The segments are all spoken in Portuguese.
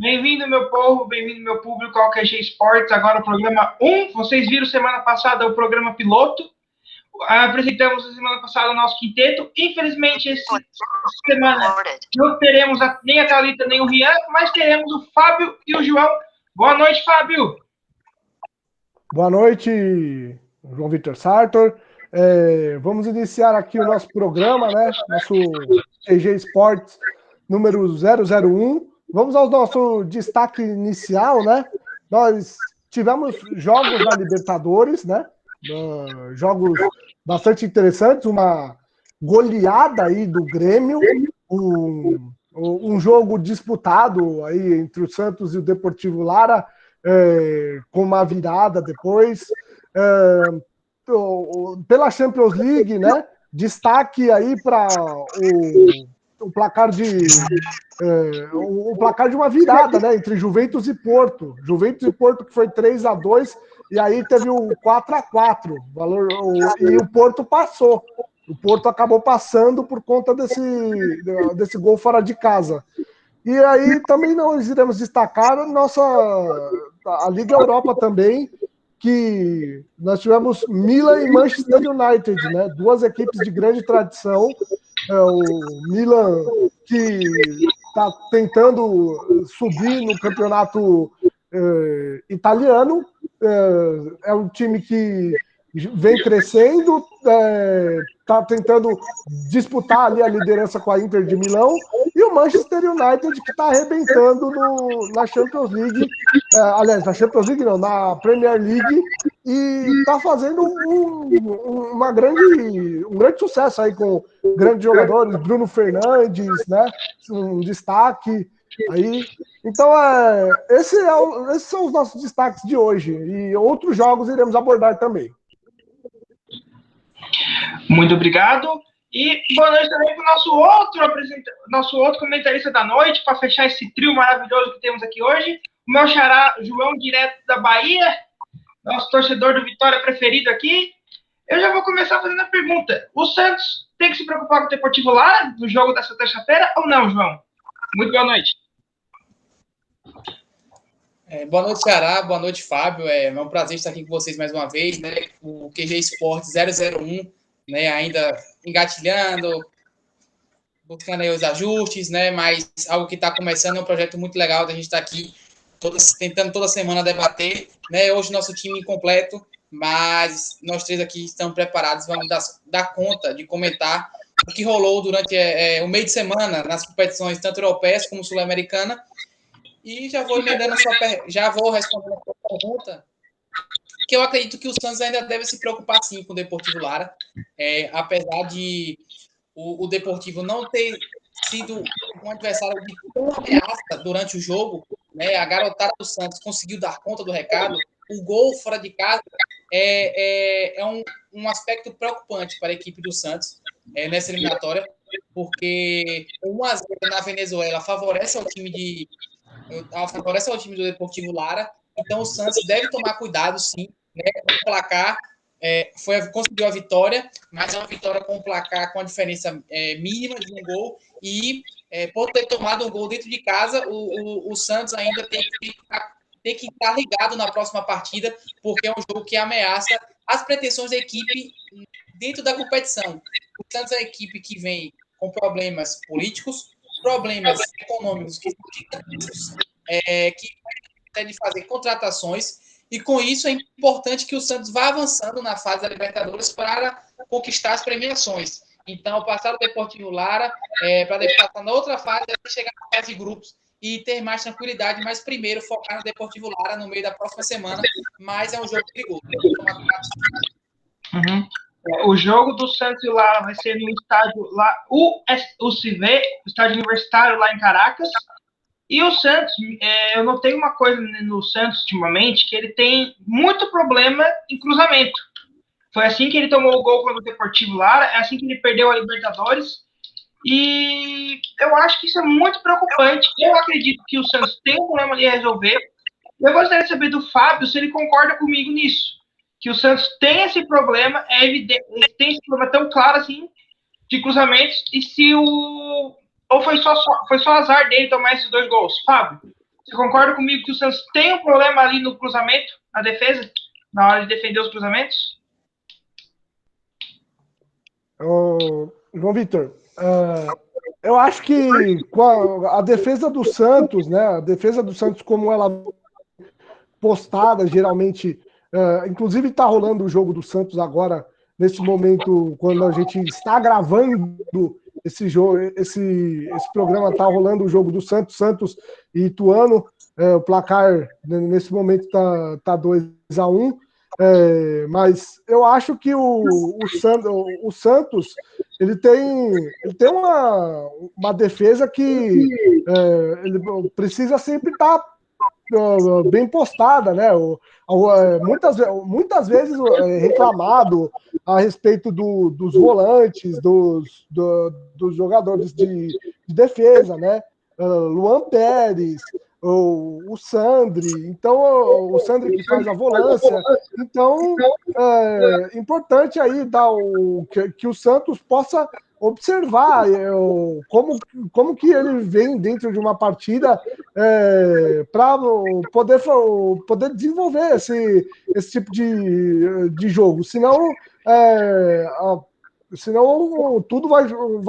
Bem-vindo, meu povo, bem-vindo, meu público, ao QG Esportes. Agora o programa 1. Vocês viram semana passada o programa piloto. Apresentamos semana passada o nosso quinteto. Infelizmente, essa semana não teremos nem a Thalita nem o Rian, mas teremos o Fábio e o João. Boa noite, Fábio. Boa noite, João Vitor Sartor. Vamos iniciar aqui o nosso programa, né? Nosso QG Esportes número 001. Vamos ao nosso destaque inicial, né? Nós tivemos jogos na Libertadores, né? Jogos bastante interessantes, uma goleada aí do Grêmio, um jogo disputado aí entre o Santos e o Deportivo Lara, com uma virada depois. Pela Champions League, né? Destaque aí para o placar o placar de uma virada, né? Entre Juventus e Porto. Juventus e Porto, que foi 3-2, e aí teve o 4-4. E o Porto passou. O Porto acabou passando por conta desse gol fora de casa. E aí também nós iremos destacar a Liga Europa também, que nós tivemos Milan e Manchester United, né? Duas equipes de grande tradição. O Milan, que está tentando subir no campeonato italiano, é um time que vem crescendo, está tentando disputar ali a liderança com a Inter de Milão, e o Manchester United, que está arrebentando na Champions League, aliás, na Champions League não, na Premier League, e está fazendo um grande sucesso aí com grandes jogadores, Bruno Fernandes, né, um destaque aí. Então, esses são os nossos destaques de hoje, e outros jogos iremos abordar também. Muito obrigado. E boa noite também para o nosso outro comentarista da noite, para fechar esse trio maravilhoso que temos aqui hoje. O meu xará, João, direto da Bahia, nosso torcedor do Vitória preferido aqui. Eu já vou começar fazendo a pergunta. O Santos tem que se preocupar com o Deportivo Lara no jogo dessa terça-feira ou não, João? Muito boa noite. Boa noite, Ceará. Boa noite, Fábio. É um prazer estar aqui com vocês mais uma vez, né? O QG Esportes 001, né? Ainda engatilhando, buscando aí os ajustes, né? Mas algo que está começando, é um projeto muito legal da gente estar aqui tentando toda semana debater, né? Hoje nosso time incompleto, mas nós três aqui estamos preparados, vamos dar conta de comentar o que rolou durante o meio de semana nas competições tanto europeias como sul-americana. E já vou respondendo a sua pergunta, que eu acredito que o Santos ainda deve se preocupar sim com o Deportivo Lara, apesar de o Deportivo não ter sido um adversário de tão ameaça durante o jogo, né? A garotada do Santos conseguiu dar conta do recado. O gol fora de casa é um aspecto preocupante para a equipe do Santos nessa eliminatória, porque 1-0 na Venezuela favorece ao time do Deportivo Lara. Então o Santos deve tomar cuidado, sim, né? O placar conseguiu a vitória, mas é uma vitória com um placar com a diferença mínima de um gol, e por ter tomado um gol dentro de casa, o Santos ainda tem que estar ligado na próxima partida, porque é um jogo que ameaça as pretensões da equipe dentro da competição. O Santos é uma equipe que vem com problemas políticos, problemas econômicos que tem de fazer contratações, e com isso é importante que o Santos vá avançando na fase da Libertadores para conquistar as premiações. Então, passar o Deportivo Lara para depois passar na outra fase, chegar na fase de grupos e ter mais tranquilidade, mas primeiro focar no Deportivo Lara no meio da próxima semana, mas é um jogo perigoso. O jogo do Santos e Lara vai ser no estádio lá, o UCV, o estádio universitário lá em Caracas. E o Santos, eu notei uma coisa no Santos ultimamente, que ele tem muito problema em cruzamento. Foi assim que ele tomou o gol contra o Deportivo Lara, é assim que ele perdeu a Libertadores. E eu acho que isso é muito preocupante. Eu acredito que o Santos tem um problema ali a resolver. Eu gostaria de saber do Fábio se ele concorda comigo nisso. Que o Santos tem esse problema, é evidente, tem esse problema tão claro assim, de cruzamentos, e se ou foi só azar dele tomar esses 2 gols? Fábio? Você concorda comigo que o Santos tem um problema ali no cruzamento, na defesa, na hora de defender os cruzamentos? João Vitor, eu acho que com a defesa do Santos, né? A defesa do Santos, como ela postada, geralmente, inclusive está rolando o jogo do Santos agora, nesse momento, quando a gente está gravando esse jogo, esse programa está rolando o jogo do Santos e Ituano, o placar nesse momento tá 2-1, mas eu acho que o Santos ele tem uma defesa que ele precisa sempre estar bem postada, né? Muitas vezes reclamado a respeito dos volantes, dos jogadores de defesa, né? Luan Pérez, o Sandri, então o Sandri que faz a volância, então é importante aí que o Santos possa observar como que ele vem dentro de uma partida para poder desenvolver esse tipo de jogo. Senão tudo vai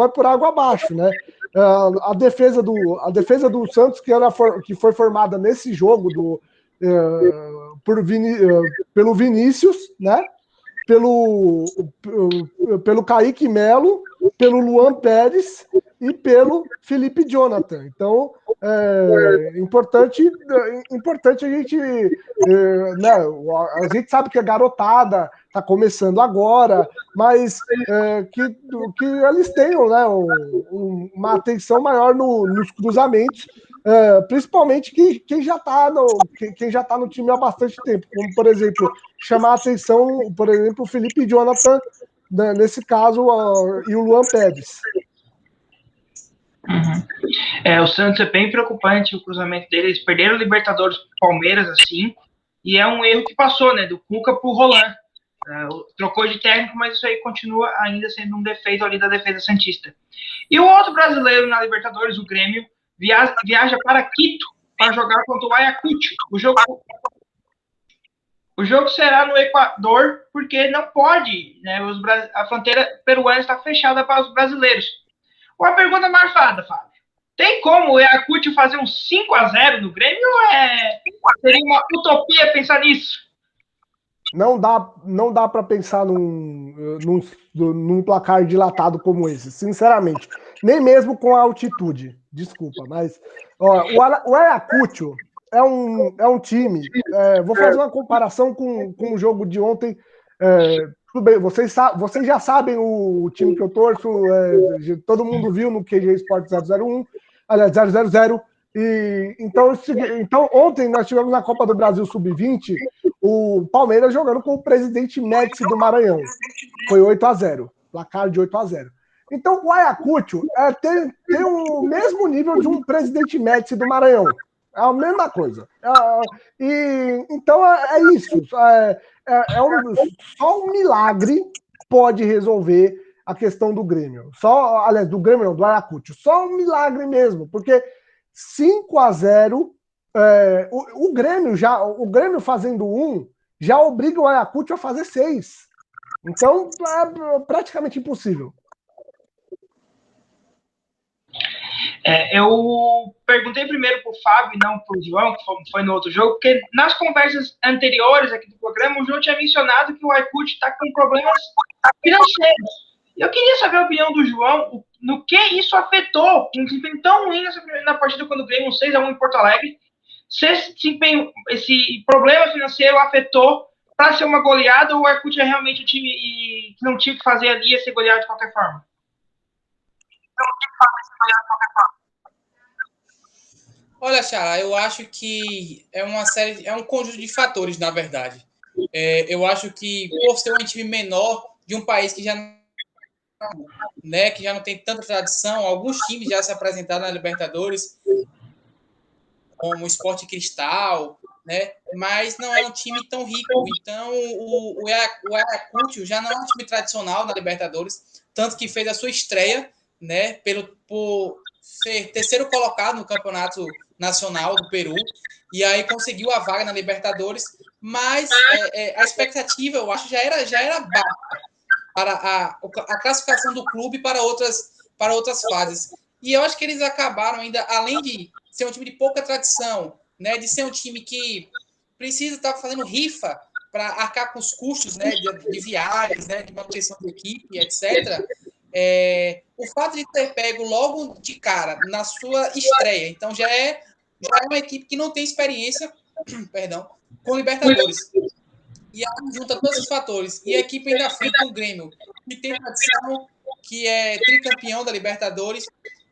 por água abaixo, né? A defesa do Santos, que foi formada nesse jogo pelo Vinícius, né? Pelo Kaique Melo, pelo Luan Pérez e pelo Felipe Jonathan. Então, importante a gente, né, a gente sabe que a garotada está começando agora, mas que eles tenham, né, uma atenção maior nos cruzamentos, principalmente quem já está no time há bastante tempo, como, por exemplo, chamar a atenção, por exemplo, o Felipe Jonathan, nesse caso, e o Luan Pérez. Uhum. O Santos é bem preocupante o cruzamento deles. Perderam o Libertadores pro Palmeiras, assim, e é um erro que passou, né, do Cuca pro Roland. Trocou de técnico, mas isso aí continua ainda sendo um defeito ali da defesa santista. E o outro brasileiro na Libertadores, o Grêmio, viaja para Quito para jogar contra o Ayacucho. O jogo será no Equador, porque não pode, né, a fronteira peruana está fechada para os brasileiros. Uma pergunta marfada, Fábio. Tem como o Ayacucho fazer um 5-0 no Grêmio ou seria uma utopia pensar nisso? Não dá para pensar num placar dilatado como esse, sinceramente. Nem mesmo com a altitude. Desculpa, mas o Ayacucho é um time. Vou fazer uma comparação com o jogo de ontem. Tudo bem, vocês já sabem o time que eu torço. Todo mundo viu no QG Sport 001, aliás, 000. Então, ontem nós tivemos na Copa do Brasil Sub-20 o Palmeiras jogando com o presidente Médici do Maranhão. Foi 8-0, placar de 8-0. Então, o Ayacucho tem o mesmo nível de um presidente Médici do Maranhão. É a mesma coisa. Então, é isso. Só um milagre pode resolver a questão do Grêmio. Aliás, do Grêmio não, do Ayacucho. Só um milagre mesmo, porque 5-0, o Grêmio fazendo 1 já obriga o Ayacucho a fazer 6. Então, é praticamente impossível. Eu perguntei primeiro para o Fábio e não para o João, que foi no outro jogo, porque nas conversas anteriores aqui do programa, o João tinha mencionado que o Ayacucho está com problemas financeiros. Eu queria saber a opinião do João, no que isso afetou um desempenho tão ruim na partida quando o Grêmio 6-1 em Porto Alegre. Se esse problema financeiro afetou para ser uma goleada ou o Ayacucho é realmente o time que não tinha que fazer ali e ser goleado de qualquer forma? Olha, Xará, eu acho que é um conjunto de fatores, na verdade. Eu acho que por ser um time menor de um país que já não tem tanta tradição, alguns times já se apresentaram na Libertadores, como o Sport Cristal, né? Mas não é um time tão rico. Então, o Ayacucho já não é um time tradicional na Libertadores, tanto que fez a sua estreia, né? ser terceiro colocado no campeonato nacional do Peru, e aí conseguiu a vaga na Libertadores, mas a expectativa, eu acho, já era baixa para a classificação do clube para outras fases. E eu acho que eles acabaram ainda, além de ser um time de pouca tradição, né, de ser um time que precisa estar fazendo rifa para arcar com os custos, né, de viagens, né, de manutenção da equipe, etc., o fato de ter pego logo de cara na sua estreia, então já é uma equipe que não tem experiência, perdão, com Libertadores. E aí junta todos esses fatores. E a equipe ainda frente com o Grêmio, que tem tradição, que é tricampeão da Libertadores,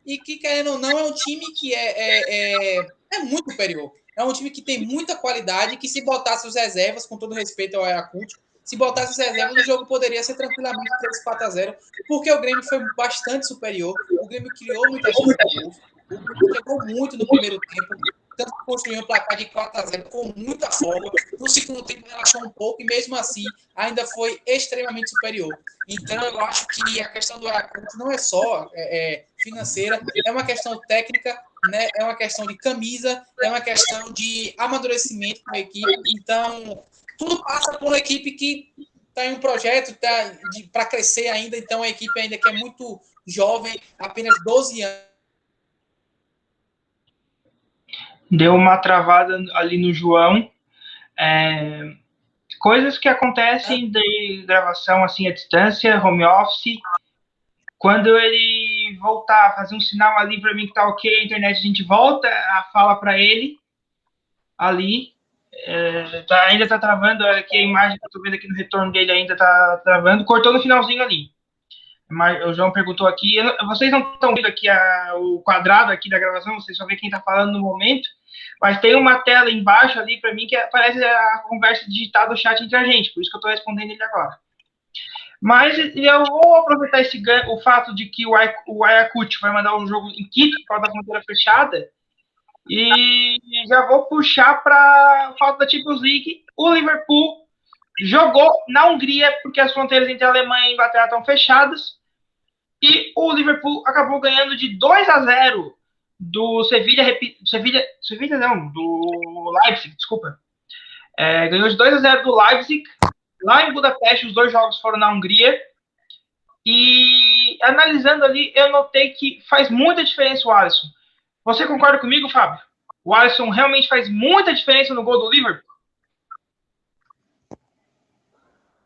e que, querendo ou não, é um time que é muito superior. É um time que tem muita qualidade, que se botasse os reservas, com todo respeito ao Ayacucho, se botasse os reservas, o jogo poderia ser tranquilamente 3-4-0, porque o Grêmio foi bastante superior, o Grêmio criou muitas chances de gols, o Grêmio chegou muito no primeiro tempo, tanto que construiu um placar de 4-0 com muita folga, no segundo tempo relaxou um pouco, e mesmo assim ainda foi extremamente superior. Então eu acho que a questão do Ayacucho não é só financeira, é uma questão técnica, né? É uma questão de camisa, é uma questão de amadurecimento da equipe. Então tudo passa por uma equipe que está em um projeto para crescer ainda, então a equipe ainda que é muito jovem, apenas 12 anos. Deu uma travada ali no João. Coisas que acontecem de gravação assim à distância, home office. Quando ele voltar, fazer um sinal ali para mim que tá ok, a internet, a gente volta a fala para ele ali. Ainda tá travando, olha aqui a imagem que eu tô vendo aqui no retorno dele ainda tá travando, cortou no finalzinho ali. Mas o João perguntou aqui, vocês não estão vendo aqui o quadrado aqui da gravação, vocês só vê quem tá falando no momento, mas tem uma tela embaixo ali para mim que parece a conversa digitada do chat entre a gente, por isso que eu tô respondendo ele agora. Mas eu vou aproveitar o fato de que o Ayacucho vai mandar um jogo em Quito, por causa da fronteira fechada, e já vou puxar para o fato da Champions League. O Liverpool jogou na Hungria, porque as fronteiras entre a Alemanha e a Inglaterra estão fechadas, e o Liverpool acabou ganhando de 2-0 do Sevilha não, do Leipzig, desculpa. Ganhou de 2-0 do Leipzig, lá em Budapeste. Os dois jogos foram na Hungria, e analisando ali, eu notei que faz muita diferença o Alisson. Você concorda comigo, Fábio? O Alisson realmente faz muita diferença no gol do Liverpool?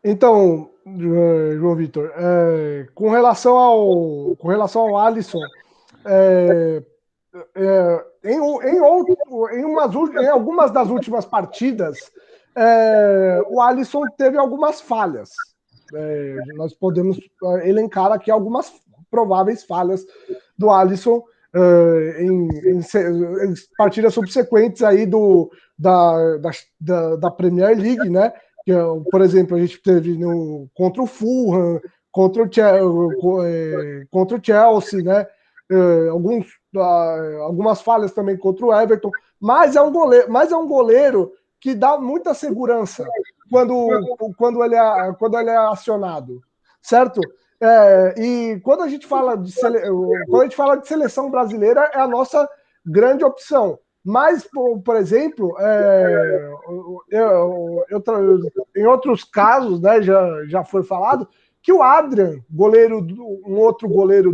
Então, João Vitor, com relação ao Alisson, em algumas das últimas partidas, o Alisson teve algumas falhas. Nós podemos elencar aqui algumas prováveis falhas do Alisson em partidas subsequentes aí da Premier League, né? Que, por exemplo, a gente teve contra o Fulham, contra o Chelsea, né? Algumas falhas também contra o Everton, mas é um goleiro que dá muita segurança quando ele é acionado, certo? E quando a gente fala de seleção brasileira, é a nossa grande opção. Mas, por exemplo, em outros casos, né, já foi falado que o Adrian, um outro goleiro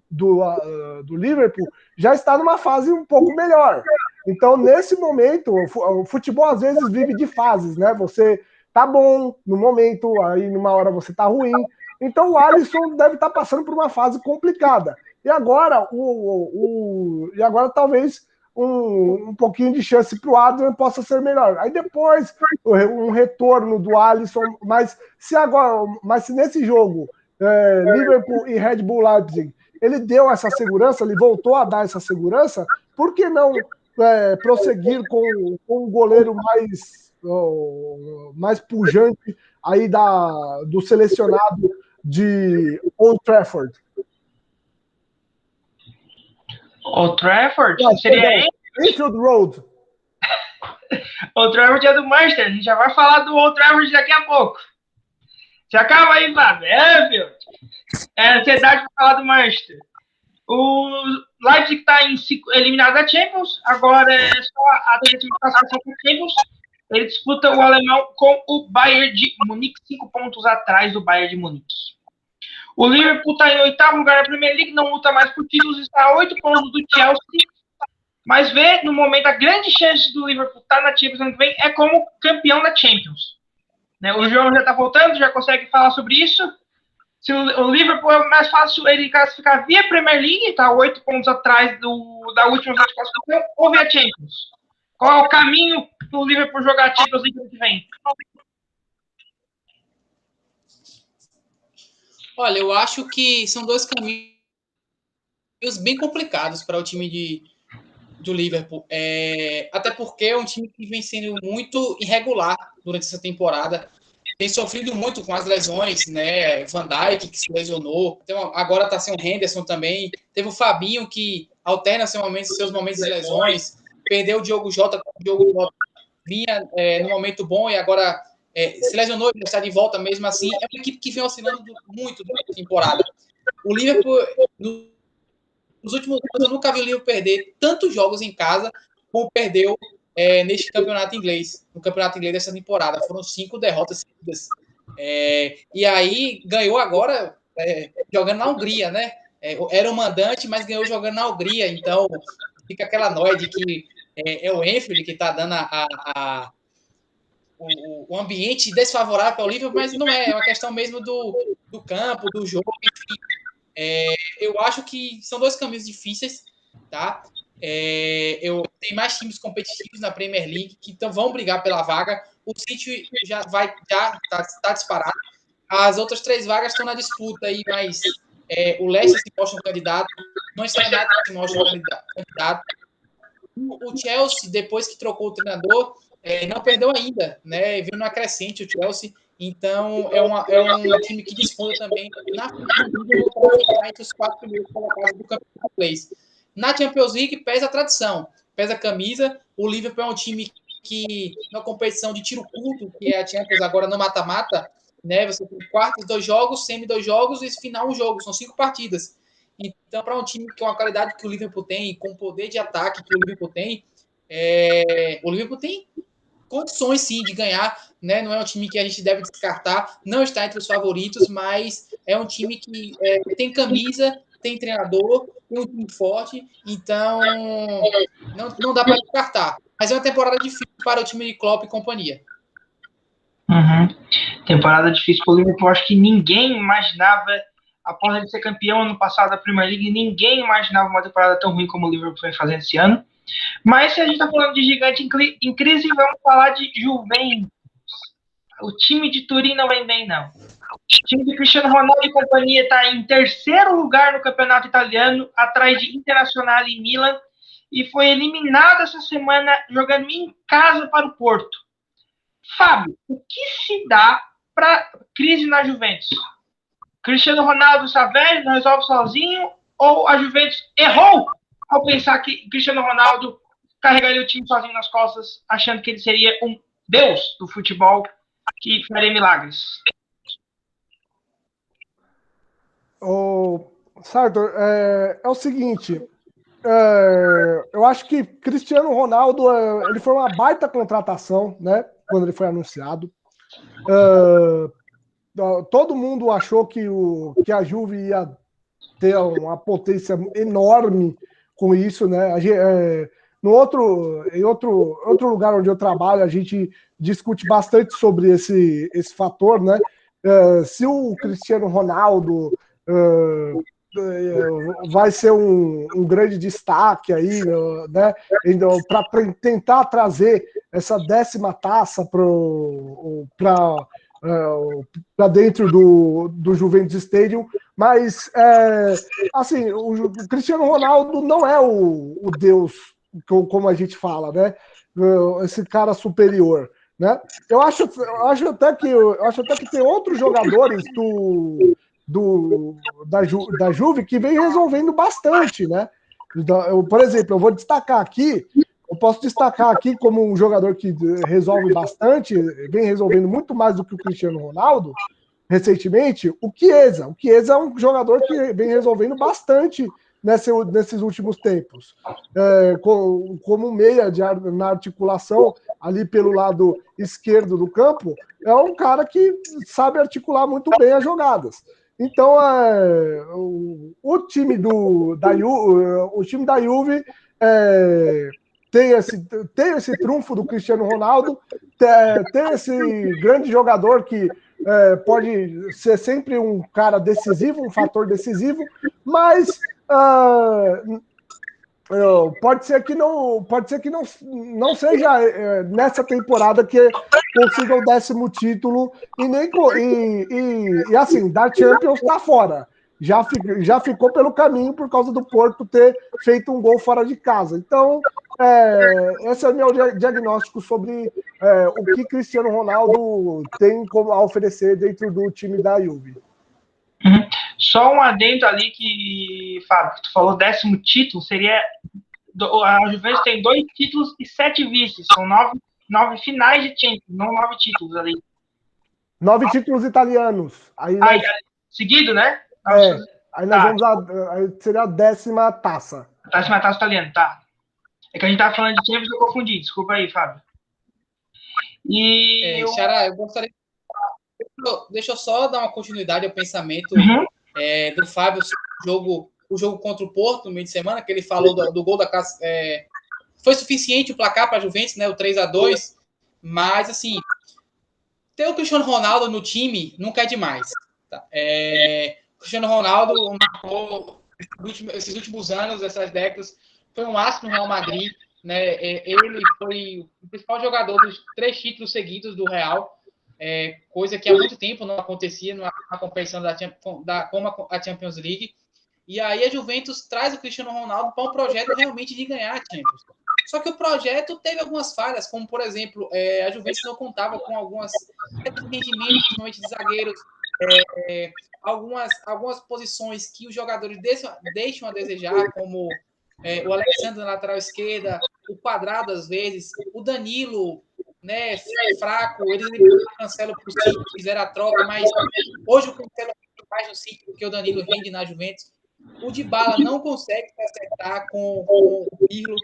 do Liverpool, já está numa fase um pouco melhor. Então, nesse momento, o futebol às vezes vive de fases, né? Você tá bom no momento, aí numa hora você tá ruim. Então, o Alisson deve estar passando por uma fase complicada. E agora, talvez um pouquinho de chance para o Adrian possa ser melhor. Aí depois, um retorno do Alisson. Mas se nesse jogo, Liverpool e Red Bull Leipzig, ele deu essa segurança, ele voltou a dar essa segurança, por que não prosseguir com um goleiro mais pujante aí do selecionado de Old Trafford? Old Trafford? Seria Anfield Road. Old Trafford é do Manchester. A gente já vai falar do Old Trafford daqui a pouco. Já calma aí, Fábio. Anfield. É ansiedade para falar do Manchester. O Leipzig está eliminado da Champions, agora é só a tentativa de classificação para a Champions. Ele disputa o alemão com o Bayern de Munique, 5 pontos atrás do Bayern de Munique. O Liverpool está em 8º lugar na Premier League, não luta mais por títulos, está a 8 pontos do Chelsea, mas vê, no momento, a grande chance do Liverpool estar na Champions ano que vem é como campeão da Champions. Né? O João já está voltando, já consegue falar sobre isso. Se o Liverpool é mais fácil ele classificar via Premier League, está 8 pontos atrás da última classificação, ou via Champions. Qual é o caminho do Liverpool jogar a Champions League ano que vem? Olha, eu acho que são dois caminhos bem complicados para o time do Liverpool. Até porque é um time que vem sendo muito irregular durante essa temporada. Tem sofrido muito com as lesões, né? Van Dijk, que se lesionou. Então, agora está sem o Henderson também. Teve o Fabinho, que alterna seus momentos de lesões. Perdeu o Diogo Jota, vinha no momento bom e agora se lesionou e está de volta mesmo assim. É uma equipe que vem oscilando muito durante a temporada. O Liverpool, nos últimos anos, eu nunca vi o Liverpool perder tantos jogos em casa como perdeu neste campeonato inglês. No campeonato inglês dessa temporada. Foram 5 derrotas seguidas. E aí ganhou agora jogando na Hungria, né? Era o mandante, mas ganhou jogando na Hungria. Então fica aquela noia de que é o Enfield que está dando o ambiente desfavorável para o Liverpool, mas não é uma questão mesmo do campo, do jogo, enfim. Eu acho que são dois caminhos difíceis, tá? Tem mais times competitivos na Premier League que vão brigar pela vaga. O City já está disparado. As outras 3 vagas estão na disputa aí, mas o Leicester se mostra um candidato, não está nada se mostra um candidato. O Chelsea, depois que trocou o treinador, não perdeu ainda, né? Veio numa crescente o Chelsea, então é um time que disputa também na entre os 4 primeiros colocados do campeonato inglês. Na Champions League pesa a tradição, pesa a camisa. O Liverpool é um time que na competição de tiro curto, que é a Champions agora no mata-mata, né? Você tem quartos 2 jogos, semi 2 jogos e final 1 jogo, são 5 partidas. Então, para um time com a qualidade que o Liverpool tem, com o poder de ataque que o Liverpool tem condições, sim, de ganhar, né? Não é um time que a gente deve descartar, não está entre os favoritos, mas é um time que tem camisa, tem treinador, tem um time forte, então não dá para descartar. Mas é uma temporada difícil para o time de Klopp e companhia. Temporada difícil para o Liverpool, acho que ninguém imaginava, após ele ser campeão ano passado da Premier League, ninguém imaginava uma temporada tão ruim como o Liverpool vem fazendo esse ano. Mas se a gente está falando de gigante em crise, vamos falar de Juventus. O time de Turim não vem bem, não. O time de Cristiano Ronaldo e companhia está em 3º lugar no campeonato italiano, atrás de Internazionale e Milan, e foi eliminado essa semana jogando em casa para o Porto. Fábio, o que se dá para crise na Juventus? Cristiano Ronaldo está velho, não resolve sozinho, ou a Juventus errou ao pensar que Cristiano Ronaldo carregaria o time sozinho nas costas, achando que ele seria um deus do futebol que faria milagres? Sartor, é o seguinte, eu acho que Cristiano Ronaldo ele foi uma baita contratação, né, quando ele foi anunciado. Todo mundo achou que a Juve ia ter uma potência enorme com isso, né? Em outro lugar onde eu trabalho, a gente discute bastante sobre esse fator, né? Se o Cristiano Ronaldo vai ser um grande destaque aí, né? Para tentar trazer essa 10ª taça para dentro do Juventus Stadium, mas assim, o Cristiano Ronaldo não é o deus, como a gente fala, né? Esse cara superior, né? Eu acho até que tem outros jogadores da Juve que vem resolvendo bastante, né? Por exemplo, eu posso destacar aqui como um jogador que resolve bastante, vem resolvendo muito mais do que o Cristiano Ronaldo, recentemente, o Chiesa. O Chiesa é um jogador que vem resolvendo bastante nesses últimos tempos. Como meia na articulação, ali pelo lado esquerdo do campo, é um cara que sabe articular muito bem as jogadas. Então, o time da Juve tem esse trunfo do Cristiano Ronaldo, tem esse grande jogador que pode ser sempre um cara decisivo, um fator decisivo, mas pode ser que não seja nessa temporada que consiga o 10º título e assim, da Champions está fora. Já ficou pelo caminho por causa do Porto ter feito um gol fora de casa. Então, esse é o meu diagnóstico sobre o que Cristiano Ronaldo tem a oferecer dentro do time da Juve. Uhum. Só um adendo ali que, Fábio, tu falou 10º título, seria a Juventus tem 2 títulos e 7 vices, são 9 finais de Champions, não 9 títulos ali. 9 títulos italianos. Seguido, né? Aí nós vamos aí seria a 10ª taça. A 10ª taça italiana, tá. É que a gente tava falando de Champions, eu confundi, desculpa aí, Fábio. Xará, eu gostaria. Deixa eu só dar uma continuidade ao pensamento do Fábio sobre o jogo contra o Porto no meio de semana, que ele falou do gol da casa. Foi suficiente o placar para a Juventus, né? O 3-2, mas assim, ter o Cristiano Ronaldo no time nunca é demais. Tá? O Cristiano Ronaldo marcou esses últimos anos, essas décadas, foi um astro no Real Madrid, né? Ele foi o principal jogador dos 3 títulos seguidos do Real. Coisa que há muito tempo não acontecia na competição como a Champions League. E aí a Juventus traz o Cristiano Ronaldo para um projeto realmente de ganhar a Champions. Só que o projeto teve algumas falhas, como, por exemplo, a Juventus não contava com alguns rendimentos, principalmente de zagueiros, algumas posições que os jogadores deixam a desejar, como o Alexandre na lateral esquerda, o Quadrado às vezes, o Danilo, né, fraco, eles cancelam para o City, fizeram a troca, mas hoje o Cancelo é mais no City do que o Danilo rende na Juventus. O Dybala não consegue se acertar com o Pirlo.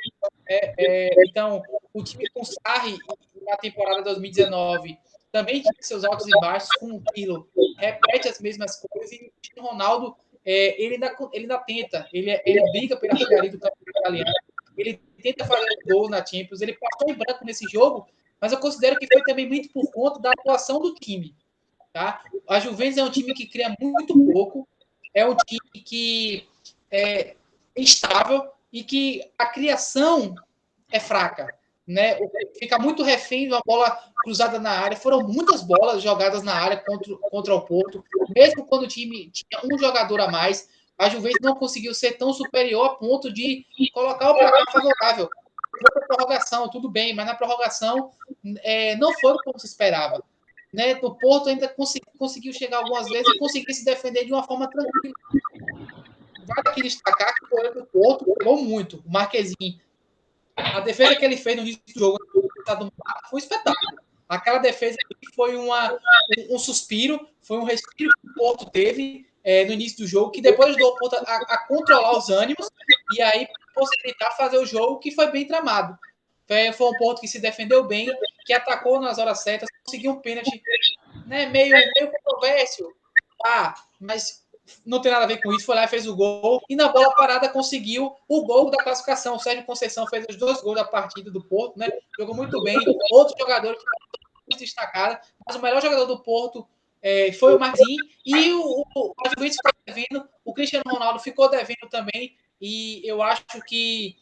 Então, o time com Sarri na temporada 2019 também tinha seus altos e baixos, com o Pirlo repete as mesmas coisas, e o Cristiano Ronaldo ele ainda tenta, ele briga pela artilharia do campeonato italiano, ele tenta fazer gol na Champions, ele passou em branco nesse jogo, mas eu considero que foi também muito por conta da atuação do time. Tá? A Juventus é um time que cria muito pouco, é um time que é instável e que a criação é fraca. Né? Fica muito refém de uma bola cruzada na área. Foram muitas bolas jogadas na área contra o Porto. Mesmo quando o time tinha um jogador a mais, a Juventus não conseguiu ser tão superior a ponto de colocar o placar favorável. Na prorrogação, tudo bem, mas na prorrogação não foi como se esperava. Né? O Porto ainda conseguiu chegar algumas vezes e conseguiu se defender de uma forma tranquila. Vale aqui destacar que o goleiro do Porto pegou muito. O Marquezinho. A defesa que ele fez no início do jogo foi um espetáculo. Aquela defesa foi um suspiro, foi um respiro que o Porto teve no início do jogo, que depois ajudou o Porto a controlar os ânimos e aí possibilitar fazer o jogo, que foi bem tramado. Foi um Porto que se defendeu bem, que atacou nas horas certas, conseguiu um pênalti, né, meio controverso, mas não tem nada a ver com isso, foi lá e fez o gol, e na bola parada conseguiu o gol da classificação. O Sérgio Conceição fez os 2 gols da partida do Porto, né? Jogou muito bem. Outro jogador que foi muito destacado, mas o melhor jogador do Porto foi o Marquinhos, e a Juventus ficou devendo, o Cristiano Ronaldo ficou devendo também, e eu acho que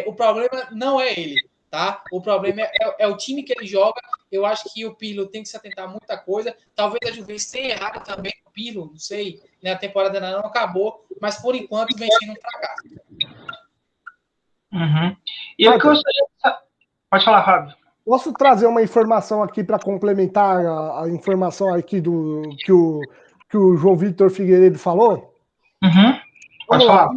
o problema não é ele, tá? O problema é o time que ele joga. Eu acho que o Pirlo tem que se atentar a muita coisa. Talvez a Juventus tenha errado também o Pirlo, não sei. A temporada ainda não acabou, mas por enquanto vem sendo um fracasso. E o que você... Pode falar, Fábio. Posso trazer uma informação aqui para complementar a informação aqui que o João Vitor Figueiredo falou? Pode falar.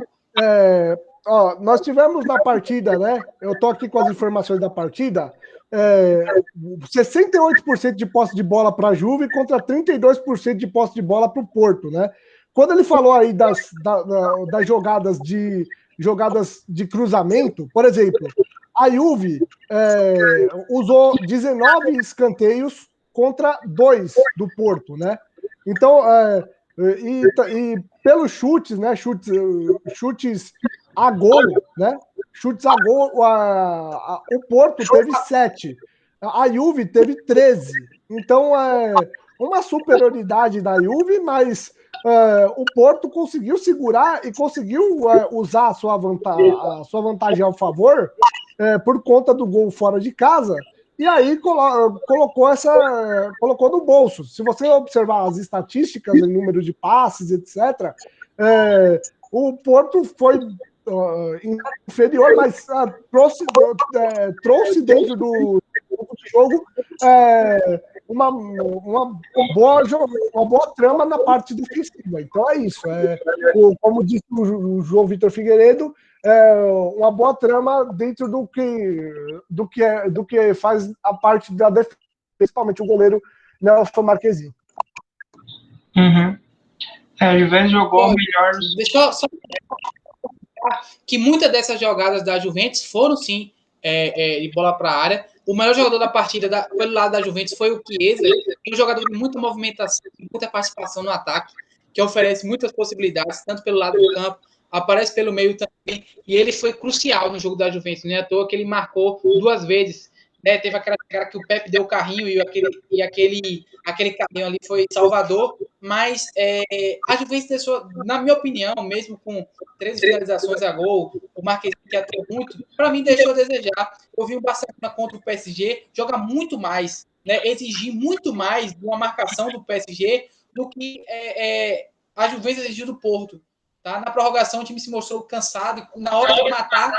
Nós tivemos na partida, né? Eu estou aqui com as informações da partida. 68% de posse de bola para a Juve contra 32% de posse de bola para o Porto, né? quando ele falou aí das jogadas de cruzamento, por exemplo, a Juve usou 19 escanteios contra 2 do Porto, né? Então, e pelos chutes, né? Chutes a gol, né? Chutes a gol, o Porto teve 7, a Juve teve 13. Então, uma superioridade da Juve, mas o Porto conseguiu segurar e conseguiu usar a sua vantagem ao favor por conta do gol fora de casa, e aí colocou no bolso. Se você observar as estatísticas, o número de passes, etc., o Porto foi inferior, mas trouxe dentro do jogo uma boa trama na parte defensiva. Então é isso. Como disse o João Vitor Figueiredo, uma boa trama dentro do que faz a parte da defesa, principalmente o goleiro Nelson Marquezine. Uhum. A Juventus jogou melhor. Deixa eu só que muitas dessas jogadas da Juventus foram sim de bola para a área. O melhor jogador da partida pelo lado da Juventus foi o Chiesa, um jogador de muita movimentação, muita participação no ataque, que oferece muitas possibilidades, tanto pelo lado do campo, aparece pelo meio também, e ele foi crucial no jogo da Juventus, não é à toa que ele marcou 2 vezes, né? Teve aquela cara que o Pepe deu o carrinho e aquele carrinho ali foi salvador, mas a Juventus deixou, na minha opinião, mesmo com 13 finalizações a gol, o Marquezine que atuou muito, para mim deixou a desejar. Eu vi o Barcelona contra o PSG jogar muito mais, né? Exigir muito mais de uma marcação do PSG do que a Juventus exigiu do Porto. Tá? Na prorrogação, o time se mostrou cansado e na hora de matar,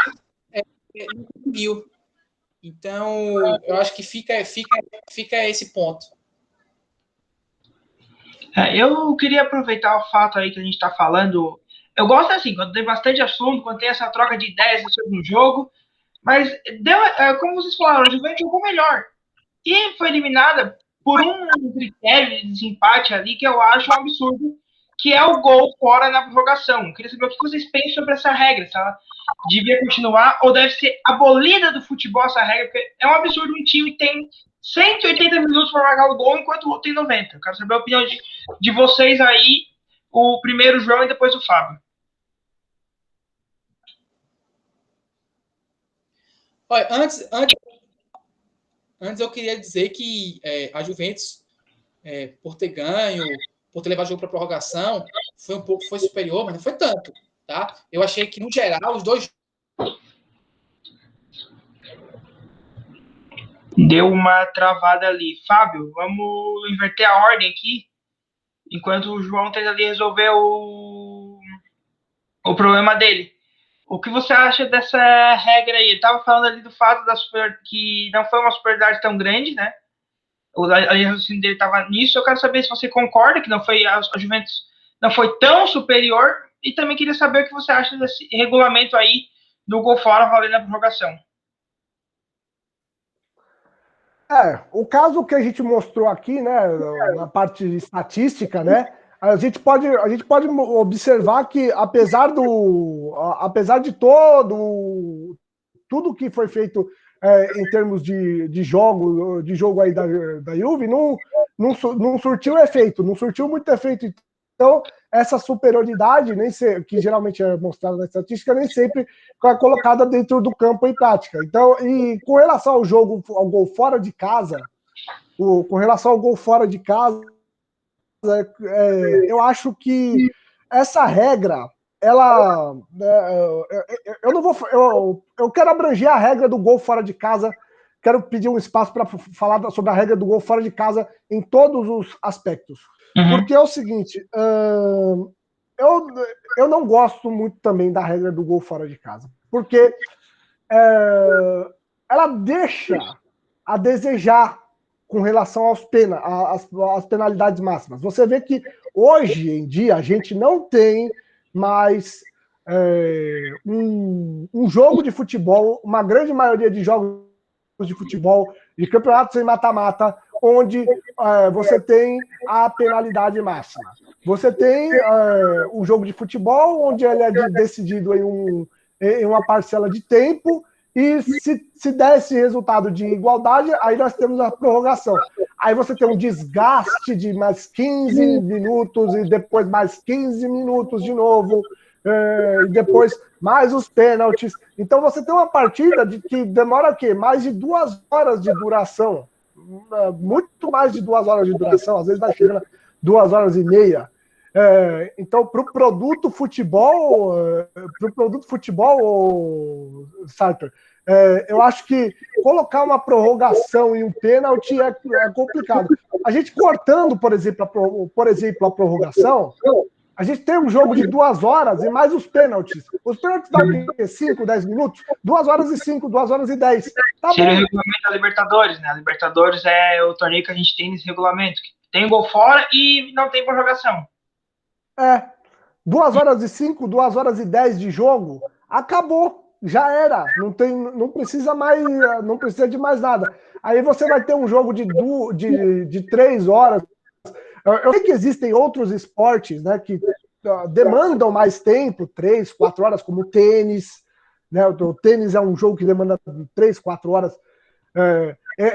não conseguiu. Então, eu acho que fica esse ponto. Eu queria aproveitar o fato aí que a gente está falando. Eu gosto assim, quando tem bastante assunto, quando tem essa troca de ideias sobre um jogo, mas como vocês falaram, a Juventus jogou melhor. E foi eliminada por um critério de desempate ali que eu acho um absurdo, que é o gol fora na prorrogação. Eu queria saber o que vocês pensam sobre essa regra, se ela devia continuar ou deve ser abolida do futebol essa regra, porque é um absurdo um time tem 180 minutos para marcar o gol, enquanto o outro tem 90. Eu quero saber a opinião de vocês aí, o primeiro João e depois o Fábio. Olha, antes eu queria dizer que a Juventus, por ter ganho, por ter levado o jogo para a prorrogação, foi superior, mas não foi tanto. Tá? Eu achei que, no geral, os dois... Deu uma travada ali. Fábio, vamos inverter a ordem aqui, enquanto o João tenta ali resolver o problema dele. O que você acha dessa regra aí? Ele estava falando ali do fato que não foi uma superioridade tão grande, né? O raciocínio dele estava nisso. Eu quero saber se você concorda que a Juventus não foi tão superior, e também queria saber o que você acha desse regulamento aí do gol fora valendo a prorrogação. O caso que a gente mostrou aqui, né, na parte estatística, né, a gente pode observar que apesar de tudo que foi feito em termos de jogo aí da Juve, não surtiu efeito, não surtiu muito efeito. Então, essa superioridade, que geralmente é mostrada na estatística, nem sempre é colocada dentro do campo em prática. Então, e com relação ao gol fora de casa, eu acho que essa regra, eu quero abranger a regra do gol fora de casa. Quero pedir um espaço para falar sobre a regra do gol fora de casa em todos os aspectos. Porque é o seguinte, eu não gosto muito também da regra do gol fora de casa, porque ela deixa a desejar com relação às penalidades máximas. Você vê que hoje em dia a gente não tem mais um jogo de futebol, uma grande maioria de jogos de futebol, de campeonatos em mata-mata, onde você tem a penalidade máxima. você tem um jogo de futebol onde ele é decidido em uma parcela de tempo, e se der esse resultado de igualdade, aí nós temos a prorrogação. Aí você tem um desgaste de mais 15 minutos, e depois mais 15 minutos de novo, e depois mais os pênaltis. Então você tem uma partida que demora o quê? Mais de 2 horas de duração. Muito mais de 2 horas de duração, às vezes vai chegando a 2 horas e meia. Então, para o produto futebol, Sartor, eu acho que colocar uma prorrogação e um pênalti é complicado. A gente cortando, por exemplo, a prorrogação, a gente tem um jogo de 2 horas e mais os pênaltis. Os pênaltis dão o quê? 5, 10 minutos? 2 horas e 5, 2 horas e 10. Tá Seria o regulamento da Libertadores, né? A Libertadores é o torneio que a gente tem nesse regulamento. Tem gol fora e não tem prorrogação. 2 horas e 5, 2 horas e 10 de jogo, acabou. Já era. Não precisa mais, não precisa de mais nada. Aí você vai ter um jogo de 3 horas. Eu sei que existem outros esportes, né, que demandam mais tempo, 3, 4 horas, como o tênis. Né? O tênis é um jogo que demanda 3, 4 horas.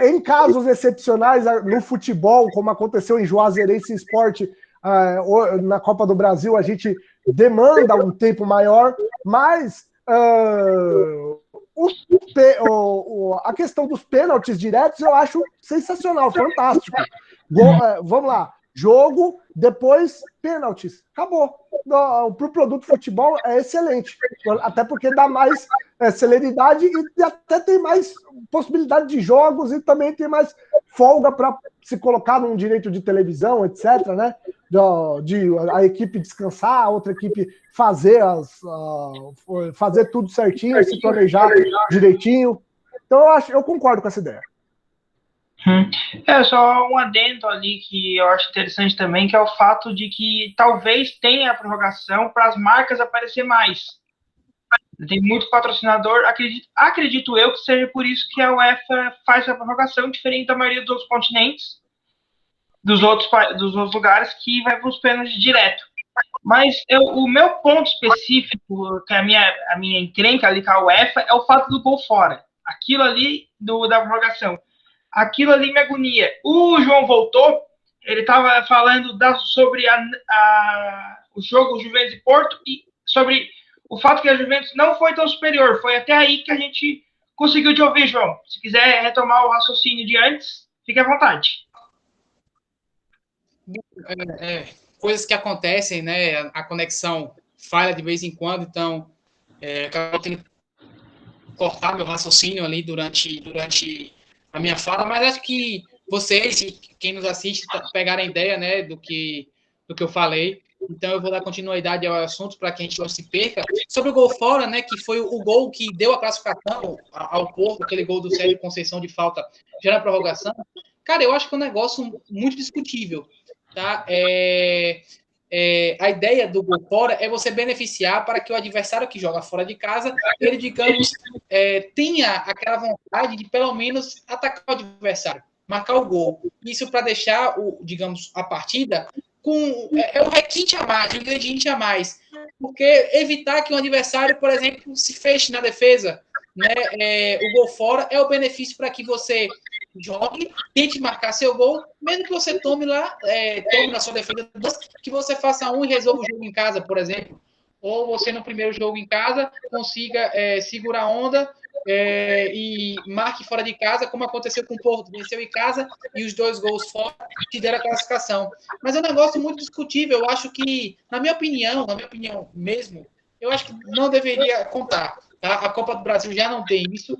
Em casos excepcionais, no futebol, como aconteceu em Juazeirense Esporte, na Copa do Brasil, a gente demanda um tempo maior, mas a questão dos pênaltis diretos eu acho sensacional, fantástico. Vamos lá. Jogo, depois pênaltis. Acabou. Para o produto futebol é excelente. Até porque dá mais celeridade e até tem mais possibilidade de jogos e também tem mais folga para se colocar num direito de televisão, etc., né? De a equipe descansar, a outra equipe fazer tudo certinho, se planejar direitinho. Então eu concordo com essa ideia. Só um adendo ali que eu acho interessante também, que é o fato de que talvez tenha a prorrogação para as marcas aparecer mais. Tem muito patrocinador, acredito eu que seja por isso que a UEFA faz a prorrogação, diferente da maioria dos outros continentes, dos outros lugares, que vai para os pênaltis direto. Mas o meu ponto específico, que é a minha encrenca ali com a UEFA, é o fato do gol fora. Aquilo ali da prorrogação. Aquilo ali me agonia. O João voltou, ele estava falando sobre o jogo Juventus e Porto e sobre o fato que a Juventus não foi tão superior. Foi até aí que a gente conseguiu te ouvir, João. Se quiser retomar o raciocínio de antes, fique à vontade. Coisas que acontecem, né? A conexão falha de vez em quando, então acabo tendo que cortar meu raciocínio ali durante a minha fala, mas acho que vocês, quem nos assiste, pegaram a ideia, né, do que eu falei. Então eu vou dar continuidade ao assunto para que a gente não se perca. Sobre o gol fora, né, que foi o gol que deu a classificação ao Porto, aquele gol do Sérgio Conceição de falta já na prorrogação. Cara, eu acho que é um negócio muito discutível, tá? A ideia do gol fora é você beneficiar para que o adversário que joga fora de casa, ele, digamos, tenha aquela vontade de, pelo menos, atacar o adversário, marcar o gol. Isso para deixar, digamos, a partida com um requinte a mais, um ingrediente a mais. Porque evitar que um adversário, por exemplo, se feche na defesa, né? O gol fora é o benefício para que você jogue, tente marcar seu gol, mesmo que você tome na sua defesa, que você faça um e resolva o jogo em casa, por exemplo. Ou você, no primeiro jogo em casa, consiga segurar a onda e marque fora de casa, como aconteceu com o Porto, venceu em casa e os 2 gols fora te deram a classificação. Mas é um negócio muito discutível. Eu acho que, na minha opinião mesmo, eu acho que não deveria contar. Tá? A Copa do Brasil já não tem isso.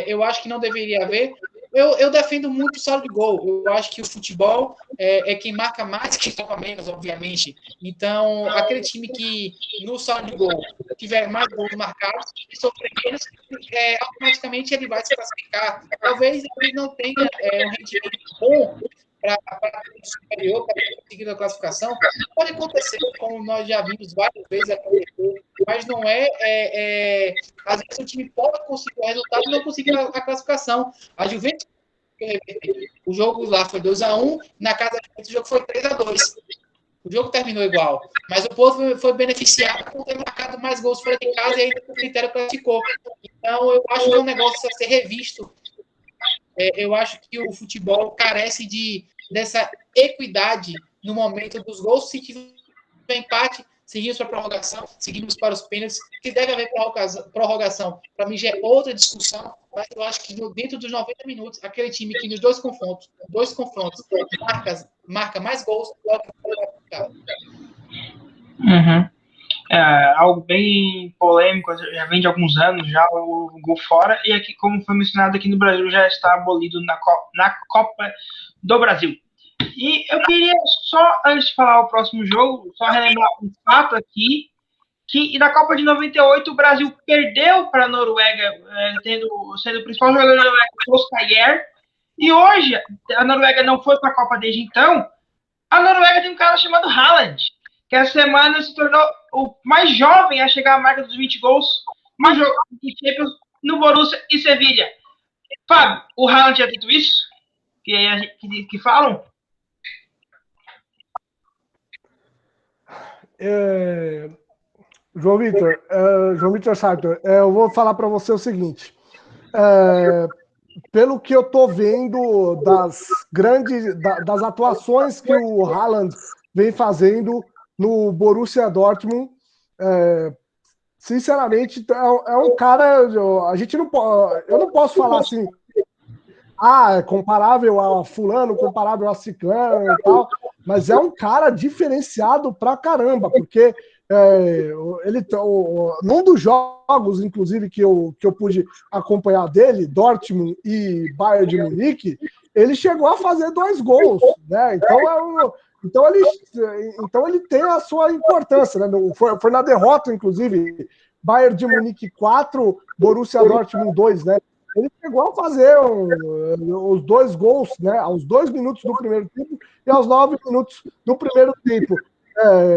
Eu acho que não deveria haver. Eu defendo muito o saldo de gol. Eu acho que o futebol é quem marca mais, quem toma menos, obviamente. Então, aquele time que no saldo de gol tiver mais gols marcados e sofrer menos, automaticamente ele vai se classificar. Talvez ele não tenha um rendimento bom para superior, para conseguir a classificação. Pode acontecer, como nós já vimos várias vezes acontecer, mas não às vezes o time pode conseguir o resultado e não conseguir a classificação. A Juventus, o jogo lá foi 2-1, na casa da Juventus o jogo foi 3-2. O jogo terminou igual, mas o Porto foi beneficiado por ter marcado mais gols fora de casa e ainda com o critério classificou. Então, eu acho que é um negócio a ser revisto. Eu acho que o futebol carece dessa equidade no momento dos gols. Se tiver empate, seguimos para a prorrogação, seguimos para os pênaltis. Se deve haver prorrogação, para mim já é outra discussão, mas eu acho que dentro dos 90 minutos, aquele time que nos dois confrontos marca mais gols, logo vai ficar. Uhum. Algo bem polêmico, já vem de alguns anos já o gol fora, e aqui, como foi mencionado aqui no Brasil, já está abolido na Copa do Brasil. E eu queria só, antes de falar o próximo jogo, só relembrar um fato aqui, que na Copa de 98 o Brasil perdeu para a Noruega, sendo o principal jogador da Noruega, Solskjaer, e hoje a Noruega não foi para a Copa desde então. A Noruega tem um cara chamado Haaland, que essa semana se tornou o mais jovem a chegar à marca dos 20 gols no jogo de Champions no Borussia e Sevilha. Fábio, o Haaland já feito isso? Que falam? João Vitor Sartor, eu vou falar para você o seguinte. Pelo que eu tô vendo das atuações que o Haaland vem fazendo no Borussia Dortmund, sinceramente, é um cara. Eu não posso falar assim, é comparável a fulano, comparável a ciclano e tal, mas é um cara diferenciado pra caramba, porque num dos jogos, inclusive, que eu pude acompanhar dele, Dortmund e Bayern de Munique, ele chegou a fazer 2 gols, né? Então ele tem a sua importância, né? Foi na derrota, inclusive, Bayern de Munique 4, Borussia Dortmund 2, né? Ele chegou a fazer os 2 gols, né? Aos 2 minutos do primeiro tempo e aos 9 minutos do primeiro tempo,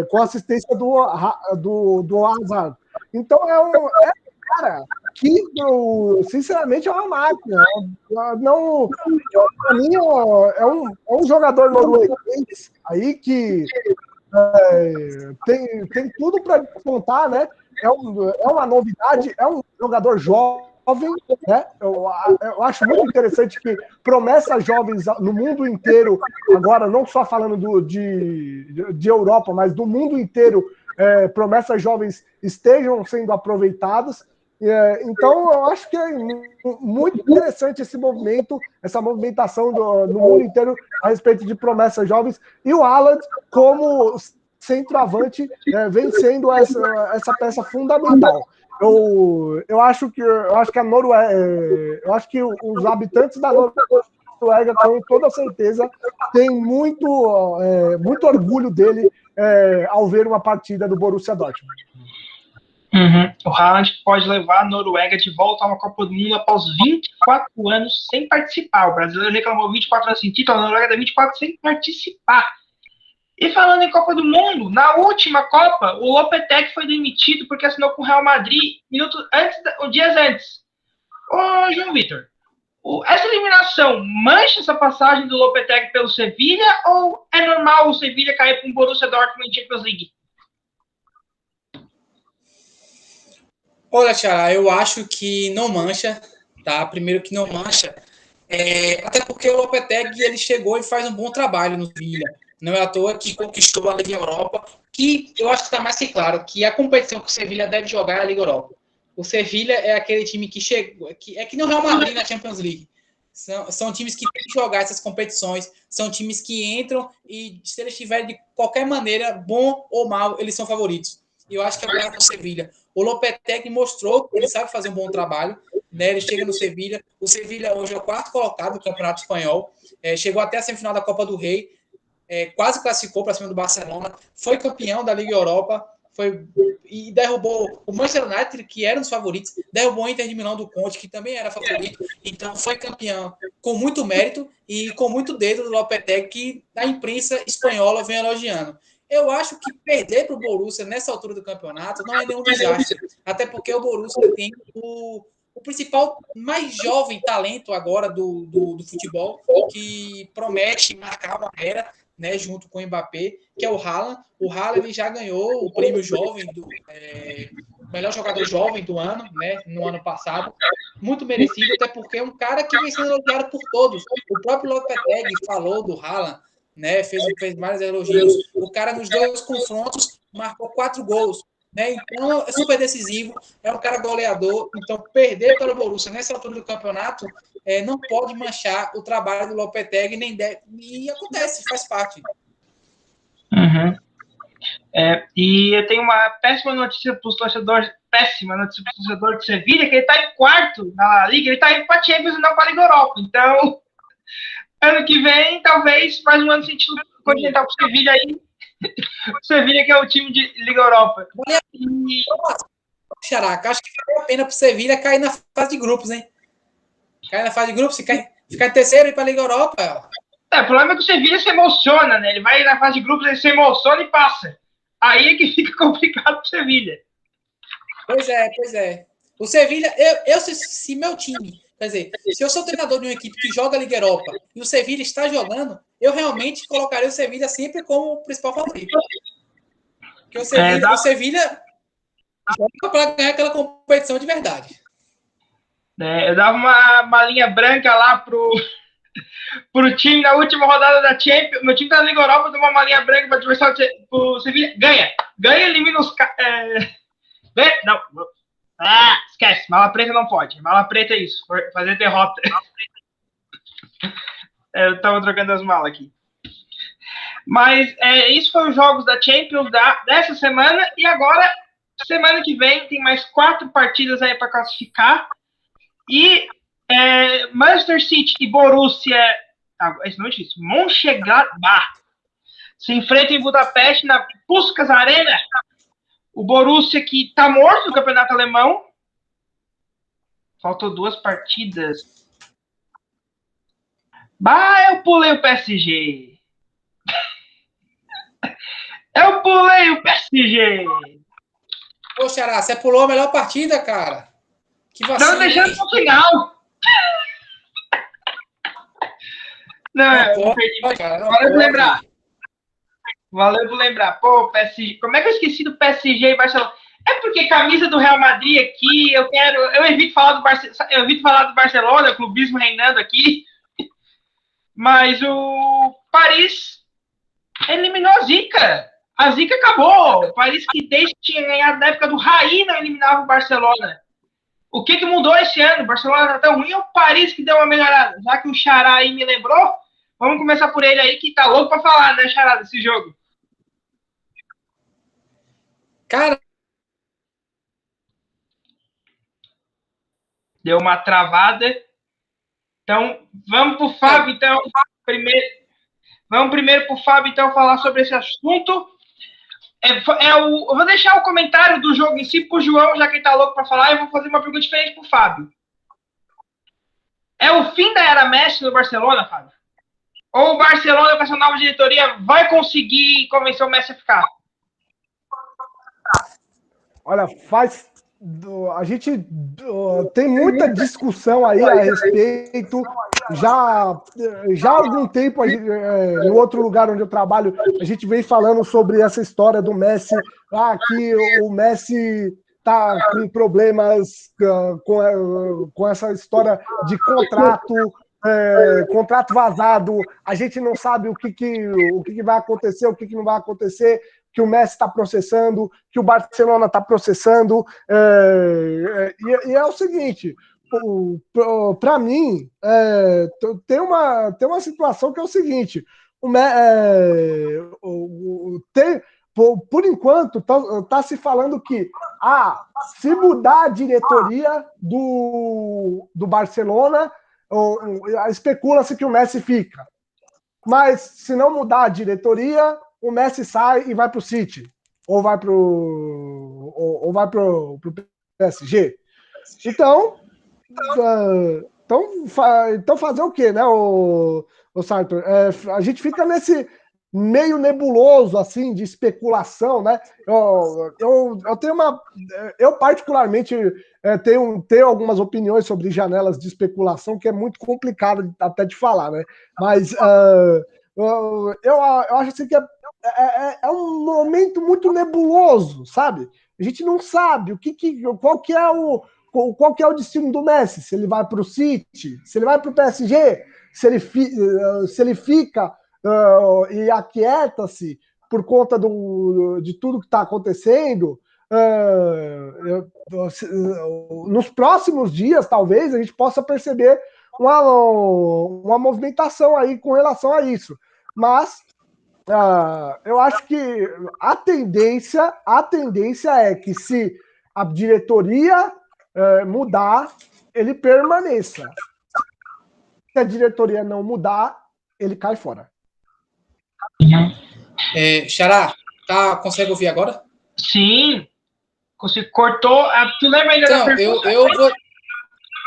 com assistência do Hazard. Então cara que, sinceramente, é uma máquina. Não, para mim, é um jogador norueguês aí que tem tudo para despontar, né? É uma novidade, é um jogador jovem, né? Eu acho muito interessante que promessas jovens no mundo inteiro, agora não só falando de Europa, mas do mundo inteiro, promessas jovens estejam sendo aproveitadas. Então, eu acho que é muito interessante esse movimento, essa movimentação no mundo inteiro a respeito de promessas jovens. E o Haaland, como centroavante, vem sendo essa peça fundamental. Eu acho que a Noruega, eu acho que os habitantes da Noruega, com toda certeza, têm muito orgulho dele ao ver uma partida do Borussia Dortmund. Uhum. O Haaland pode levar a Noruega de volta a uma Copa do Mundo após 24 anos sem participar. O brasileiro reclamou 24 anos sem título, a Noruega dá 24 sem participar. E falando em Copa do Mundo, na última Copa, o Lopetegui foi demitido porque assinou com o Real Madrid dias antes. Ô, João Vitor, essa eliminação mancha essa passagem do Lopetegui pelo Sevilha ou é normal o Sevilha cair para um Borussia Dortmund em Champions League? Olha, Xará, eu acho que não mancha, tá? Primeiro que não mancha, até porque o Lopetegui ele chegou e faz um bom trabalho no Sevilha. Não é à toa que conquistou a Liga Europa, que eu acho que está mais que claro que a competição que o Sevilha deve jogar é a Liga Europa. O Sevilha é aquele time que chegou, que não é o Real Madrid na Champions League. São times que têm que jogar essas competições, são times que entram e, se eles estiverem de qualquer maneira, bom ou mal, eles são favoritos. E eu acho que é o caso do Sevilha. O Lopetegui mostrou que ele sabe fazer um bom trabalho, né? Ele chega no Sevilha. O Sevilha hoje é o 4º colocado do Campeonato Espanhol, chegou até a semifinal da Copa do Rei, quase classificou para cima do Barcelona, foi campeão da Liga Europa, e derrubou o Manchester United, que era um dos favoritos, derrubou o Inter de Milão do Conte, que também era favorito, então foi campeão com muito mérito e com muito dedo do Lopetegui, que a imprensa espanhola vem elogiando. Eu acho que perder para o Borussia nessa altura do campeonato não é nenhum desastre, até porque o Borussia tem o principal, mais jovem talento agora do futebol, que promete marcar uma era, né, junto com o Mbappé, que é o Haaland. O Haaland ele já ganhou o prêmio jovem do melhor jogador jovem do ano, né, no ano passado. Muito merecido, até porque é um cara que vem sendo elogiado por todos. O próprio Lopetegui falou do Haaland, né, fez vários elogios. O cara nos 2 confrontos marcou 4 gols. Né? Então é super decisivo, é um cara goleador. Então perder para o Borussia nessa altura do campeonato não pode manchar o trabalho do Lopetegui, nem deve, e acontece, faz parte. Uhum. E eu tenho uma péssima notícia para os torcedores, do Sevilha, que ele está em quarto na Liga, ele está indo para a Champions e não para a Liga Europa. Então, ano que vem, talvez, mais um ano sem título continental para o Sevilha aí. O Sevilha que é o time de Liga Europa. Xaraca, acho que vale a pena para o Sevilha cair na fase de grupos, hein? Cair na fase de grupos, ficar em terceiro e ir para a Liga Europa. O problema é que o Sevilha se emociona, né? Ele vai na fase de grupos, ele se emociona e passa. Aí é que fica complicado pro Sevilha. Pois é. O Sevilha, se meu time, quer dizer, se eu sou treinador de uma equipe que joga a Liga Europa e o Sevilha está jogando, eu realmente colocaria o Sevilha sempre como o principal favorito. Porque o Sevilha joga para ganhar aquela competição de verdade. Eu dava uma malinha branca lá pro time na última rodada da Champions. Meu time tá na Liga Europa, eu dou uma malinha branca para adversário pro Sevilha. Ganha, elimina os não. Esquece, mala preta não pode. Mala preta é isso, fazer derrota. Eu tava trocando as malas aqui. Mas isso foi os jogos da Champions dessa semana. E agora, semana que vem, tem mais 4 partidas aí para classificar. E Manchester City e Borussia, esse não é difícil, Mönchengladbach, se enfrentam em Budapeste, na Puskás Arena. O Borussia que tá morto no campeonato alemão. Faltou 2 partidas. Eu pulei o PSG. Eu pulei o PSG. Ô, Xará, você pulou a melhor partida, cara. Que vacina. Não, deixando pro final. Não perdi. Valeu por lembrar. Valeu por lembrar. Pô, PSG. Como é que eu esqueci do PSG e Barcelona? É porque camisa do Real Madrid aqui, eu evito falar do Barcelona, o clubismo reinando aqui. Mas o Paris eliminou a Zica. A Zica acabou. O Paris, que desde que tinha ganhado na época do Raí, não eliminava o Barcelona. O que mudou esse ano? O Barcelona tá tão ruim, é o Paris que deu uma melhorada. Já que o Xará aí me lembrou, vamos começar por ele aí, que tá louco pra falar, né, Xará, desse jogo. Cara, deu uma travada. Então, vamos pro Fábio, então. Vamos primeiro pro Fábio, então, falar sobre esse assunto. Eu vou deixar o comentário do jogo em si pro João, já que ele tá louco para falar, eu vou fazer uma pergunta diferente pro Fábio. É o fim da era Messi no Barcelona, Fábio? Ou o Barcelona, com essa nova diretoria, vai conseguir convencer o Messi a ficar? Olha, a gente tem muita discussão aí a respeito. Já há algum tempo, no outro lugar onde eu trabalho, a gente vem falando sobre essa história do Messi, que o Messi tá com problemas com essa história de contrato vazado, a gente não sabe o que vai acontecer, o que não vai acontecer, que o Messi está processando, que o Barcelona está processando, e é o seguinte, para mim, tem uma situação que é o seguinte, por enquanto, tá se falando que se mudar a diretoria do Barcelona, especula-se que o Messi fica. Mas se não mudar a diretoria, o Messi sai e vai para o City. Ou vai para o PSG. Então fazer o quê, né, o Sartor? A gente fica nesse meio nebuloso, assim, de especulação, né? Eu particularmente tenho algumas opiniões sobre janelas de especulação que é muito complicado até de falar, né? eu acho assim que é um momento muito nebuloso, sabe? A gente não sabe qual que é o destino do Messi, se ele vai para o City, se ele vai para o PSG, se ele fica e aquieta-se por conta de tudo que está acontecendo. Nos próximos dias, talvez, a gente possa perceber uma movimentação aí com relação a isso. Mas eu acho que a tendência é que se a diretoria mudar, ele permaneça. Se a diretoria não mudar, ele cai fora. Xará, consegue ouvir agora? Sim. Você cortou. Tu lembra ainda então, da pergunta? Eu vou.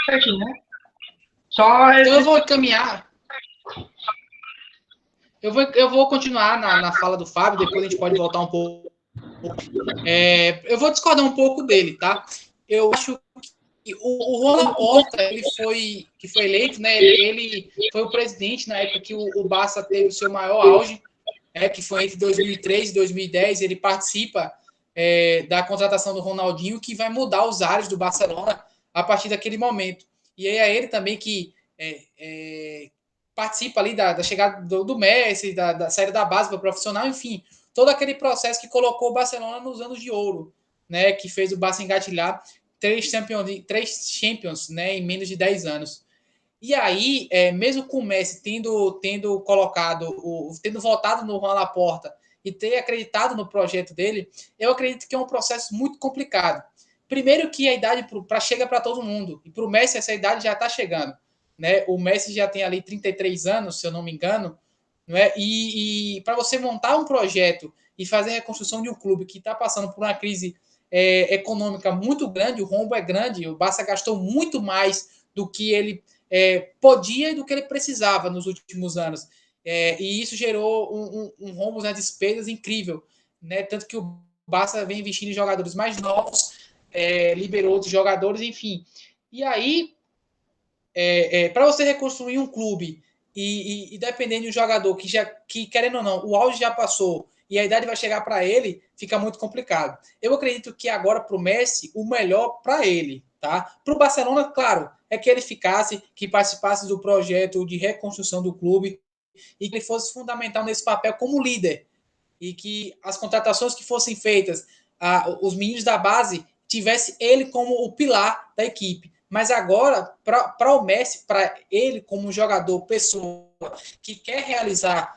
Certinho, né? Só. Então eu vou caminhar. Eu vou continuar na fala do Fábio, depois a gente pode voltar um pouco. Eu vou discordar um pouco dele, tá? Eu acho que o Juan Laporta, que foi eleito, né? Ele foi o presidente na época que o Barça teve o seu maior auge, que foi entre 2003 e 2010. Ele participa da contratação do Ronaldinho, que vai mudar os ares do Barcelona a partir daquele momento. E aí é ele também que participa ali da chegada do Messi, da saída da base para o profissional, enfim, todo aquele processo que colocou o Barcelona nos anos de ouro, né, que fez o Barça engatilhar 3 Champions, né, em menos de 10 anos. E aí, mesmo com o Messi tendo votado no Juan Laporta e ter acreditado no projeto dele, eu acredito que é um processo muito complicado. Primeiro que a idade chega para todo mundo, e para o Messi essa idade já está chegando. Né? O Messi já tem ali 33 anos, se eu não me engano, né? E para você montar um projeto e fazer a reconstrução de um clube que está passando por uma crise econômica muito grande, o rombo é grande, o Barça gastou muito mais do que ele podia e do que ele precisava nos últimos anos. E isso gerou um rombo nas despesas incrível. Né? Tanto que o Barça vem investindo em jogadores mais novos, liberou outros jogadores, enfim. E aí, para você reconstruir um clube e dependendo de um jogador que, querendo ou não, o auge já passou e a idade vai chegar para ele, fica muito complicado. Eu acredito que agora, para o Messi, o melhor para ele, tá? Para o Barcelona, claro, é que ele ficasse, que participasse do projeto de reconstrução do clube e que ele fosse fundamental nesse papel como líder. E que as contratações que fossem feitas, os meninos da base, tivesse ele como o pilar da equipe. Mas agora, para o Messi, para ele como jogador, pessoa que quer realizar,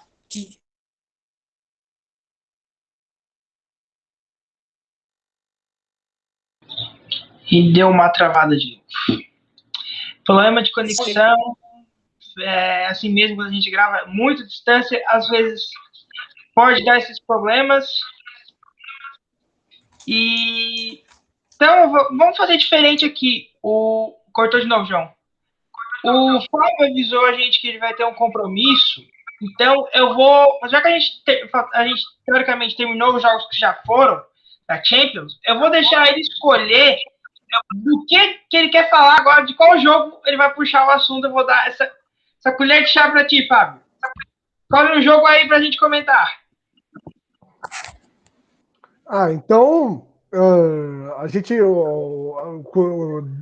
E deu uma travada de novo. Problema de conexão, assim mesmo quando a gente grava muito distância, às vezes pode dar esses problemas. Então, vamos fazer diferente aqui. Cortou de novo, João. O Fábio avisou a gente que ele vai ter um compromisso. Então, eu vou. Já que a gente teoricamente terminou os jogos que já foram da Champions, eu vou deixar ele escolher do que ele quer falar agora, de qual jogo ele vai puxar o assunto. Eu vou dar essa colher de chá para ti, Fábio. Escolhe um jogo aí para a gente comentar. Então, a gente,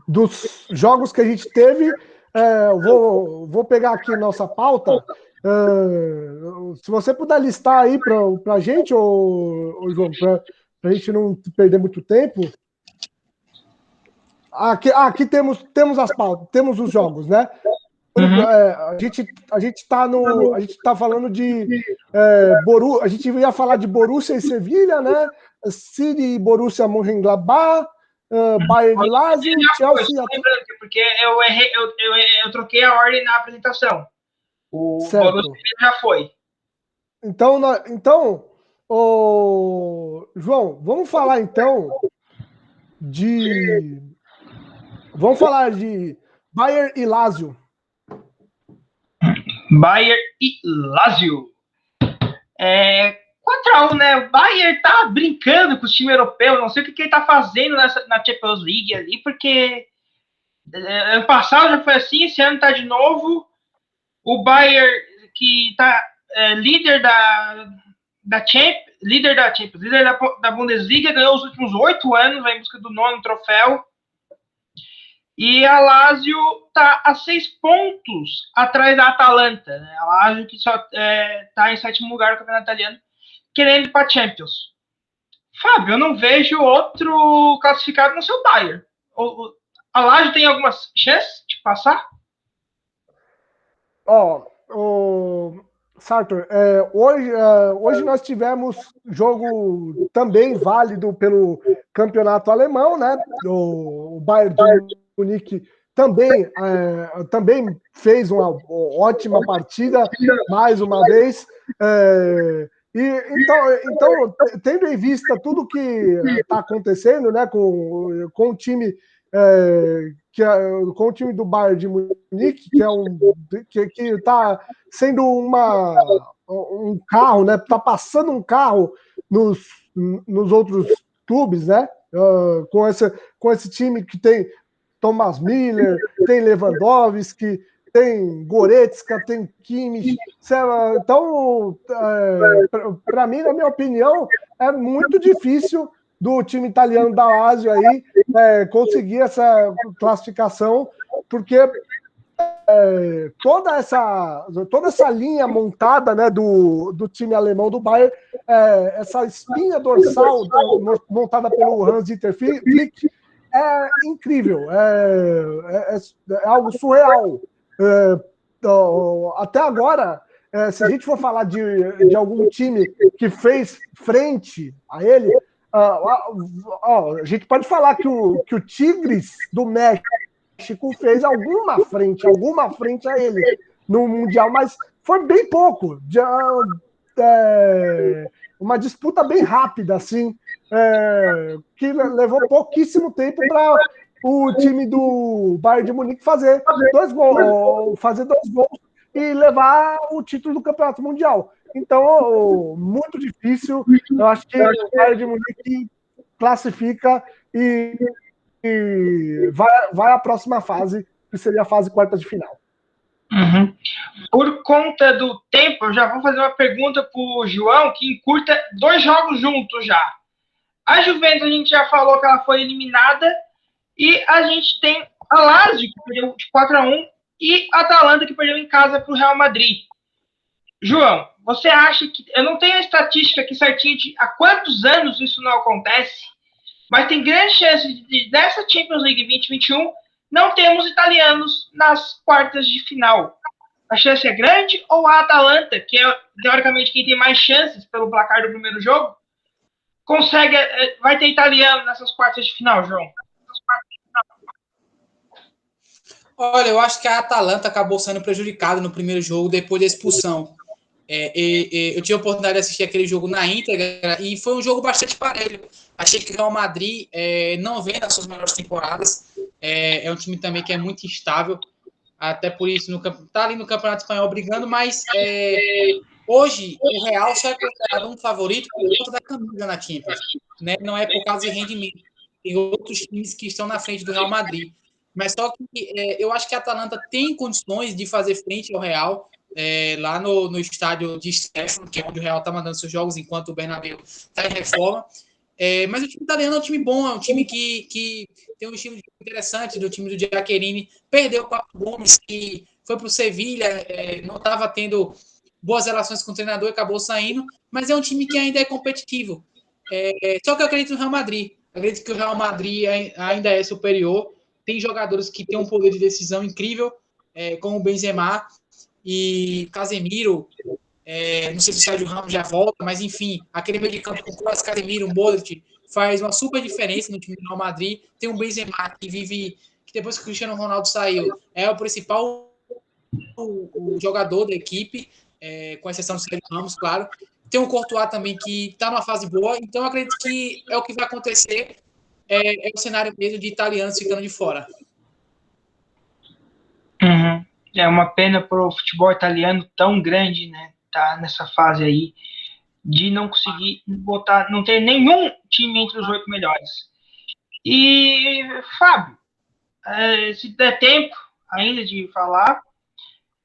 dos jogos que a gente teve, vou pegar aqui nossa pauta. Se você puder listar aí para a gente, João, para a gente não perder muito tempo. Aqui temos as pautas, temos os jogos, né? Uhum. A gente tá falando de a gente ia falar de Borussia e Sevilha, né? City e Borussia Mönchengladbach, Bayern de Lazio, Chelsea. Porque eu troquei a ordem na apresentação. O Borussia já foi. Então, João, vamos falar então de Bayern e Lazio. Bayern e Lazio. 4-1, né? O Bayern tá brincando com o time europeu. Não sei o que ele tá fazendo na Champions League ali, porque ano passado já foi assim, esse ano tá de novo. O Bayern que tá líder líder da Champions, líder da Bundesliga, ganhou os últimos 8 anos, vai em busca do 9º troféu. E a Lazio está a 6 pontos atrás da Atalanta, né? A Lazio que só está em 7º lugar no campeonato italiano, querendo ir para a Champions. Fábio, eu não vejo outro classificado no seu Bayern. A Lazio tem alguma chance de passar? Sartor, hoje nós tivemos jogo também válido pelo campeonato alemão, né? O Bayern de Munique também fez uma ótima partida, mais uma vez. Então, tendo em vista tudo que está acontecendo, né, com o time com o time do Bayern de Munique, que está sendo um carro, né? Está passando um carro nos outros clubes, né? Com esse time que tem Thomas Müller, tem Lewandowski, tem Goretzka, tem Kimmich. Então, para mim, na minha opinião, é muito difícil do time italiano da Lazio aí conseguir essa classificação, porque toda essa linha montada, né, do time alemão do Bayern, essa espinha dorsal montada pelo Hans-Dieter Flick, é incrível, é algo surreal. Até agora, se a gente for falar de algum time que fez frente a ele, a gente pode falar que o Tigres do México fez alguma frente a ele no Mundial, mas foi bem pouco. Uma disputa bem rápida, assim, que levou pouquíssimo tempo para o time do Bayern de Munique fazer 2 gols e levar o título do Campeonato Mundial. Então, muito difícil. Eu acho que o Bayern de Munique classifica e vai à próxima fase, que seria a fase quartas de final. Uhum. Por conta do tempo, eu já vou fazer uma pergunta para o João, que encurta 2 jogos juntos já. A Juventus, a gente já falou que ela foi eliminada, e a gente tem a Lazio, que perdeu de 4-1, e a Atalanta, que perdeu em casa para o Real Madrid. João, você acha que... Eu não tenho a estatística aqui certinha de há quantos anos isso não acontece, mas tem grande chance de nessa Champions League 2021 não termos italianos nas quartas de final. A chance é grande, ou a Atalanta, que é teoricamente quem tem mais chances pelo placar do primeiro jogo, vai ter italiano nessas quartas de final, João? Olha, eu acho que a Atalanta acabou sendo prejudicada no primeiro jogo depois da expulsão. Eu tive a oportunidade de assistir aquele jogo na íntegra e foi um jogo bastante parelho. Achei que o Real Madrid não vem nas suas melhores temporadas. É um time também que é muito instável. Até por isso está ali no Campeonato Espanhol brigando, mas hoje o Real só é considerado um favorito por conta da camisa na Champions, né? Não é por causa de rendimento. Tem outros times que estão na frente do Real Madrid. Mas só que eu acho que a Atalanta tem condições de fazer frente ao Real lá no estádio de Stefano, que é onde o Real está mandando seus jogos, enquanto o Bernabéu está em reforma. Mas o time italiano é um time bom, é um time que tem um estilo interessante do time do Giaccherini. Perdeu o Papu Gomes, que foi para o Sevilha, não estava tendo boas relações com o treinador e acabou saindo, mas é um time que ainda é competitivo. Só que eu acredito no Real Madrid. Acredito que o Real Madrid ainda é superior. Tem jogadores que têm um poder de decisão incrível, como o Benzema e Casemiro. Não sei se o Sérgio Ramos já volta, mas enfim, aquele meio de campo com Kroos, Casemiro, Modric, faz uma super diferença no time do Real Madrid. Tem um Benzema que depois que o Cristiano Ronaldo saiu, é o principal o jogador da equipe, com exceção do Sérgio Ramos, claro. Tem o Courtois também, que está numa fase boa, então eu acredito que é o que vai acontecer. É o cenário mesmo de italianos ficando de fora. Uhum. É uma pena para o futebol italiano tão grande, né? Tá nessa fase aí de não conseguir não ter nenhum time entre os 8 melhores. E, Fábio, se der tempo ainda de falar,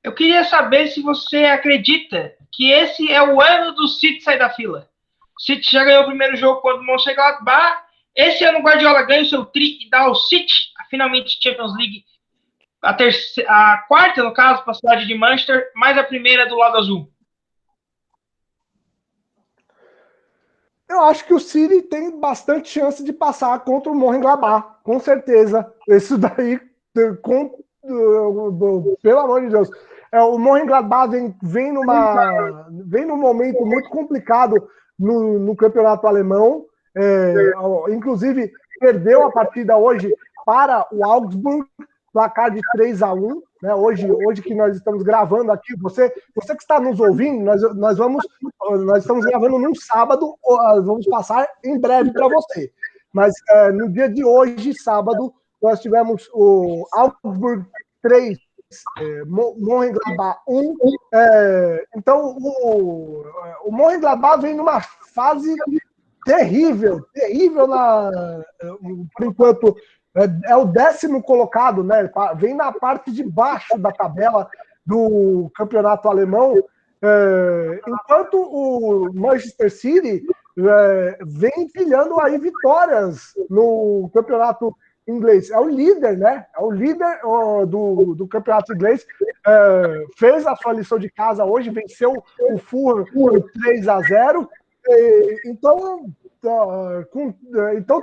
eu queria saber se você acredita que esse é o ano do City sair da fila. O City já ganhou o primeiro jogo contra o Mönchengladbach. Esse ano o Guardiola ganha o seu tri e dá ao City finalmente Champions League, a quarta, no caso, para a cidade de Manchester, mais a primeira do lado azul. Eu acho que o City tem bastante chance de passar contra o Mönchengladbach, com certeza. Isso daí, pelo amor de Deus. O Mönchengladbach vem num momento muito complicado no campeonato alemão. Inclusive, perdeu a partida hoje para o Augsburg, placar de 3-1, né? Hoje que nós estamos gravando aqui, você que está nos ouvindo, nós estamos gravando num sábado, vamos passar em breve para você. Mas no dia de hoje, sábado, nós tivemos o Augsburg 3, Mönchengladbach 1. Então, o Mönchengladbach vem numa fase terrível por enquanto. É o 10º colocado, né? Vem na parte de baixo da tabela do campeonato alemão, enquanto o Manchester City vem empilhando aí vitórias no campeonato inglês. É o líder, né? É o líder do campeonato inglês. Fez a sua lição de casa hoje, venceu o Fulham por 3-0. Então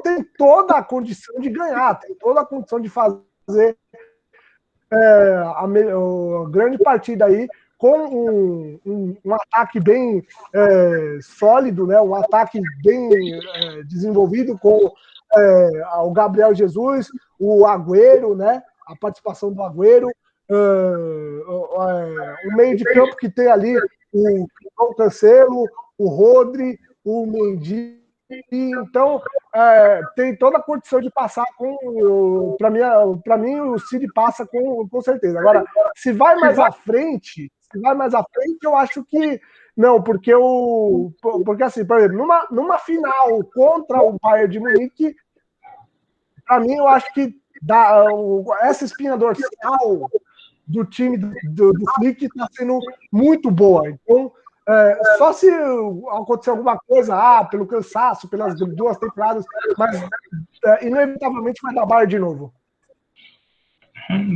tem toda a condição de ganhar, tem toda a condição de fazer a grande partida aí, com um ataque bem sólido, né? Um ataque bem desenvolvido com o Gabriel Jesus, o Agüero, né? A participação do Agüero, o meio de campo que tem ali o Cancelo, o Rodri, o Mendy. Então, tem toda a condição de passar para mim, o City passa com certeza. Agora, se vai mais à frente, eu acho que não, porque assim, por exemplo, numa final contra o Bayern de Munique, para mim, eu acho que essa espinha dorsal do time do Flick está sendo muito boa. Então, só se acontecer alguma coisa, pelo cansaço, pelas 2 temporadas, mas inevitavelmente vai dar Bayern de novo.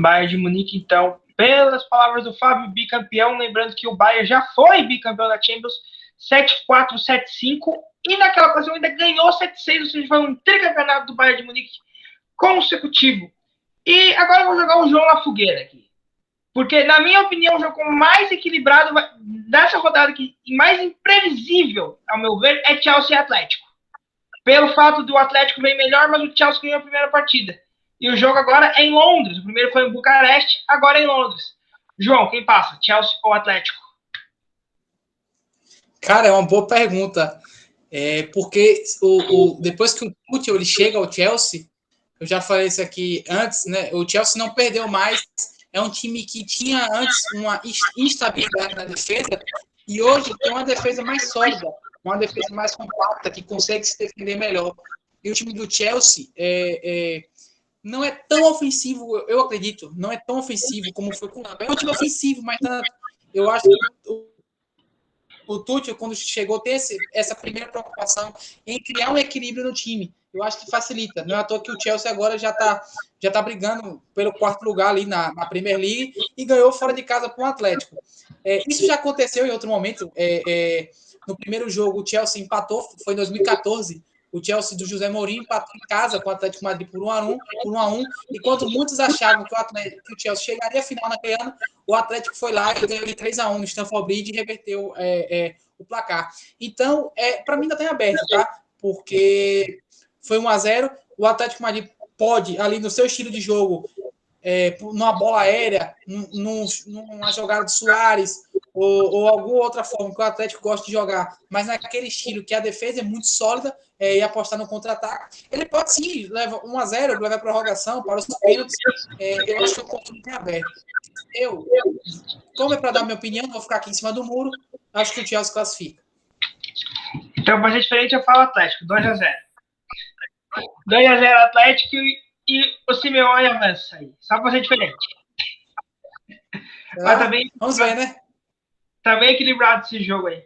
Bayern de Munique, então, pelas palavras do Fábio, bicampeão, lembrando que o Bayern já foi bicampeão da Champions, 7-4, 7-5, e naquela ocasião ainda ganhou 7-6, ou seja, foi um tricampeonato do Bayern de Munique consecutivo. E agora eu vou jogar o João na fogueira aqui. Porque, na minha opinião, o jogo mais equilibrado dessa rodada aqui, e mais imprevisível, ao meu ver, é Chelsea e Atlético. Pelo fato do Atlético bem melhor, mas o Chelsea ganhou a primeira partida. E o jogo agora é em Londres. O primeiro foi em Bucareste, agora é em Londres. João, quem passa? Chelsea ou Atlético? Cara, é uma boa pergunta. Porque depois que o Tuchel ele chega ao Chelsea, eu já falei isso aqui antes, né? O Chelsea não perdeu mais. É um time que tinha antes uma instabilidade na defesa e hoje tem uma defesa mais sólida, uma defesa mais compacta, que consegue se defender melhor. E o time do Chelsea não é tão ofensivo, eu acredito, não é tão ofensivo como foi com o Lampard. É um time ofensivo, mas eu acho que o Tuchel, quando chegou, tem essa primeira preocupação em criar um equilíbrio no time. Eu acho que facilita. Não é à toa que o Chelsea agora já tá brigando pelo 4º lugar ali na Premier League e ganhou fora de casa com o Atlético. Isso já aconteceu em outro momento. No primeiro jogo, o Chelsea empatou, foi em 2014. O Chelsea do José Mourinho empatou em casa com o Atlético Madrid por 1-1, enquanto muitos achavam que o Chelsea chegaria à final naquele ano, o Atlético foi lá e ganhou de 3-1 no Stamford Bridge e reverteu o placar. Então, para mim ainda tem aberto, tá? Porque foi 1-0, o Atlético Madrid pode, ali no seu estilo de jogo, numa bola aérea, numa jogada de Suárez, ou alguma outra forma que o Atlético gosta de jogar, mas naquele estilo que a defesa é muito sólida e apostar no contra-ataque, ele pode sim levar 1-0, levar a prorrogação para os pênaltis. Eu acho que o controle tem aberto. Como é para dar minha opinião, vou ficar aqui em cima do muro, acho que o Chelsea classifica. Então, para ser diferente, eu falo Atlético, 2-0. 2-0 Atlético e o Simeone avança aí. Só para ser diferente. Mas também... Vamos ver, né? Tá bem equilibrado esse jogo aí.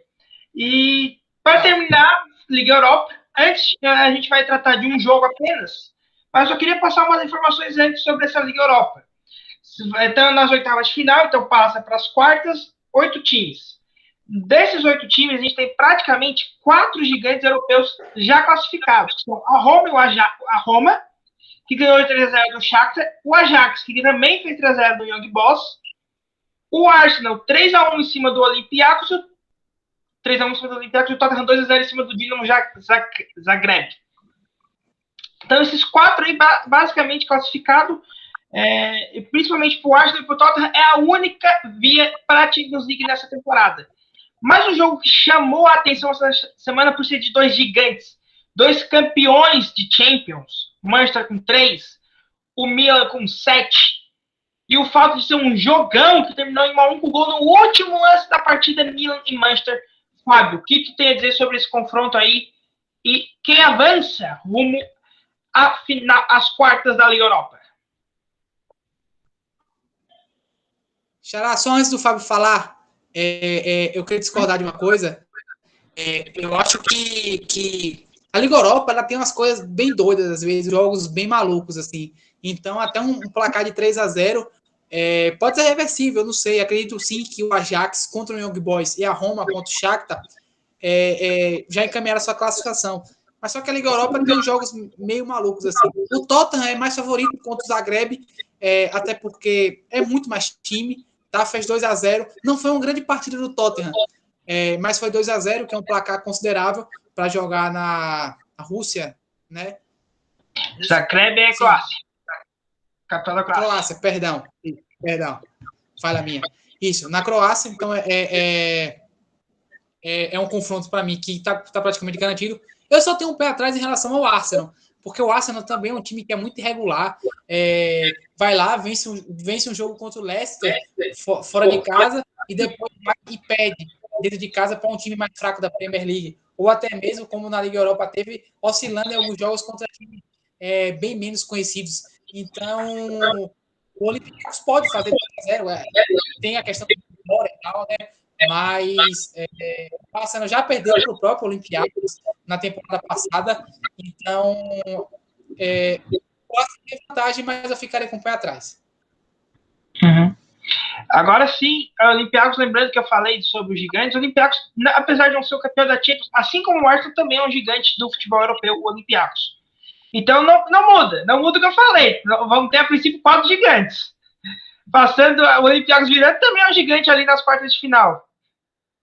E para terminar, Liga Europa, antes a gente vai tratar de um jogo apenas, mas eu queria passar umas informações antes sobre essa Liga Europa. Então, nas oitavas de final, então passa para as quartas, 8 times. Desses 8 times, a gente tem praticamente 4 gigantes europeus já classificados. São a Roma e a Roma, que ganhou 3-0 do Shakhtar, o Ajax, que também fez 3-0 do Young Boys, o Arsenal 3-1 em cima do Olympiacos, 3-1 em cima do Olympiacos, e o Tottenham 2-0 em cima do Dinamo Zagreb. Então, esses 4 aí, basicamente classificados, principalmente para o Arsenal e para o Tottenham, é a única via para a Champions League nessa temporada. Mas o jogo que chamou a atenção essa semana por ser de 2 gigantes, 2 campeões de Champions, o Manchester com 3, o Milan com 7, e o fato de ser um jogão que terminou em 1-1 com gol no último lance da partida, Milan e Manchester. Fábio, o que tu tem a dizer sobre esse confronto aí? E quem avança rumo às quartas da Liga Europa? Xará, só antes do Fábio falar, eu queria discordar de uma coisa. Eu acho que a Liga Europa ela tem umas coisas bem doidas, às vezes, jogos bem malucos, assim. Então, até um placar de 3-0 pode ser reversível, não sei. Acredito sim que o Ajax contra o Young Boys e a Roma contra o Shakhtar já encaminharam a sua classificação. Mas só que a Liga Europa tem uns jogos meio malucos, assim. O Tottenham é mais favorito contra o Zagreb, até porque é muito mais time, tá? Fez 2-0. Não foi uma grande partida do Tottenham, mas foi 2-0, que é um placar considerável para jogar na Rússia, né? Zagreb é Croácia. Capital da Croácia, perdão. Falha minha. Isso, na Croácia, então é um confronto para mim que tá praticamente garantido. Eu só tenho um pé atrás em relação ao Arsenal, porque o Arsenal também é um time que é muito irregular. Vai lá, vence um jogo contra o Leicester fora de casa e depois vai e perde dentro de casa para um time mais fraco da Premier League. Ou até mesmo, como na Liga Europa teve, oscilando em alguns jogos contra times bem menos conhecidos. Então, o Olympiacos pode fazer 2-0, tem a questão do vitória e tal, né? Mas o Arsenal já perdeu para o próprio Olympiacos na temporada passada, então o Arsenal tem vantagem, mas eu ficaria com o pé atrás. Uhum. Agora sim, o Olympiacos, lembrando que eu falei sobre os gigantes, o Olympiacos, apesar de não ser o campeão da Champions, assim como o Arsenal também é um gigante do futebol europeu, o Olympiacos. Então não muda o que eu falei. Vamos ter a princípio 4 gigantes. Passando o Olympiacos virando também é um gigante ali nas quartas de final.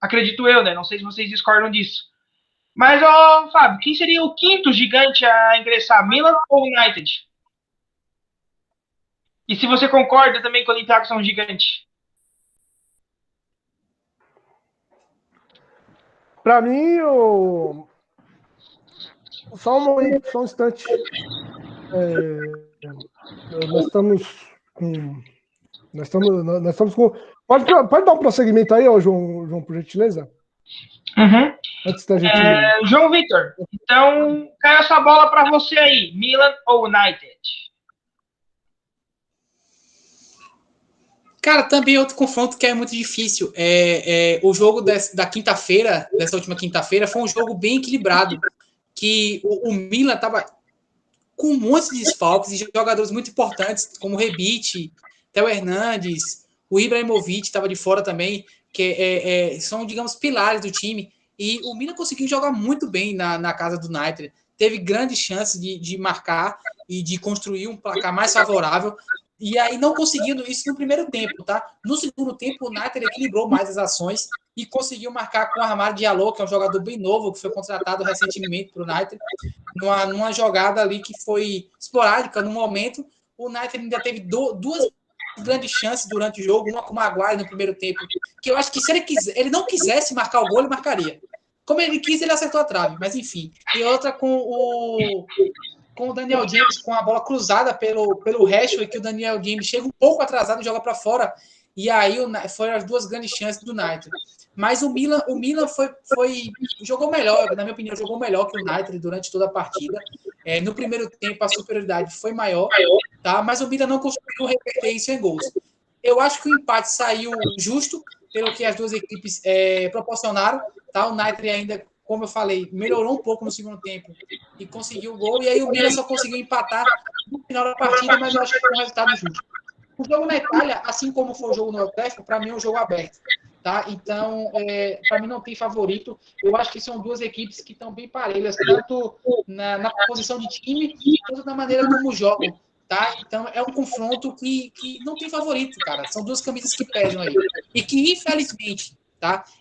Acredito eu, né? Não sei se vocês discordam disso. Mas, Fábio, quem seria o 5º gigante a ingressar? Milan ou United? E se você concorda também que o Olympiacos é um gigante? Para mim, só um instante. Nós estamos com. Pode dar um prosseguimento aí, João, por gentileza? Uhum. Antes da gente. João Vitor, então caiu essa bola para você aí, Milan ou United? Cara, também outro confronto que é muito difícil. O jogo da quinta-feira, dessa última quinta-feira, foi um jogo bem equilibrado, que o Milan estava com um monte de desfalques e jogadores muito importantes, como o Rebic, Theo Hernandes, o Ibrahimovic estava de fora também, que são, digamos, pilares do time. E o Milan conseguiu jogar muito bem na casa do United. Teve grandes chances de marcar e de construir um placar mais favorável. E aí não conseguindo isso no primeiro tempo, tá? No segundo tempo, o United equilibrou mais as ações e conseguiu marcar com o Amad Diallo, que é um jogador bem novo, que foi contratado recentemente para o United, numa jogada ali que foi esporádica. No momento, o United ainda teve duas grandes chances durante o jogo, uma com o Maguire no primeiro tempo, que eu acho que se ele não quisesse marcar o gol, ele marcaria. Como ele quis, ele acertou a trave, mas enfim. E outra com o Daniel James, com a bola cruzada pelo Rashford, que o Daniel James chega um pouco atrasado e joga para fora, e aí foram as 2 grandes chances do United. Mas o Milan jogou melhor, na minha opinião, jogou melhor que o United durante toda a partida. No primeiro tempo, a superioridade foi maior, tá? Mas o Milan não conseguiu reverter isso em gols. Eu acho que o empate saiu justo pelo que as duas equipes proporcionaram. Tá? O United ainda, como eu falei, melhorou um pouco no segundo tempo e conseguiu o gol. E aí o Milan só conseguiu empatar no final da partida, mas eu acho que foi um resultado justo. O jogo na Itália, assim como foi o jogo no Atlético, para mim é um jogo aberto. Tá? Então, para mim não tem favorito. Eu acho que são duas equipes que estão bem parelhas, tanto na posição de time, quanto na maneira como jogam. Tá? Então, é um confronto que não tem favorito, cara. São duas camisas que pesam aí. E que,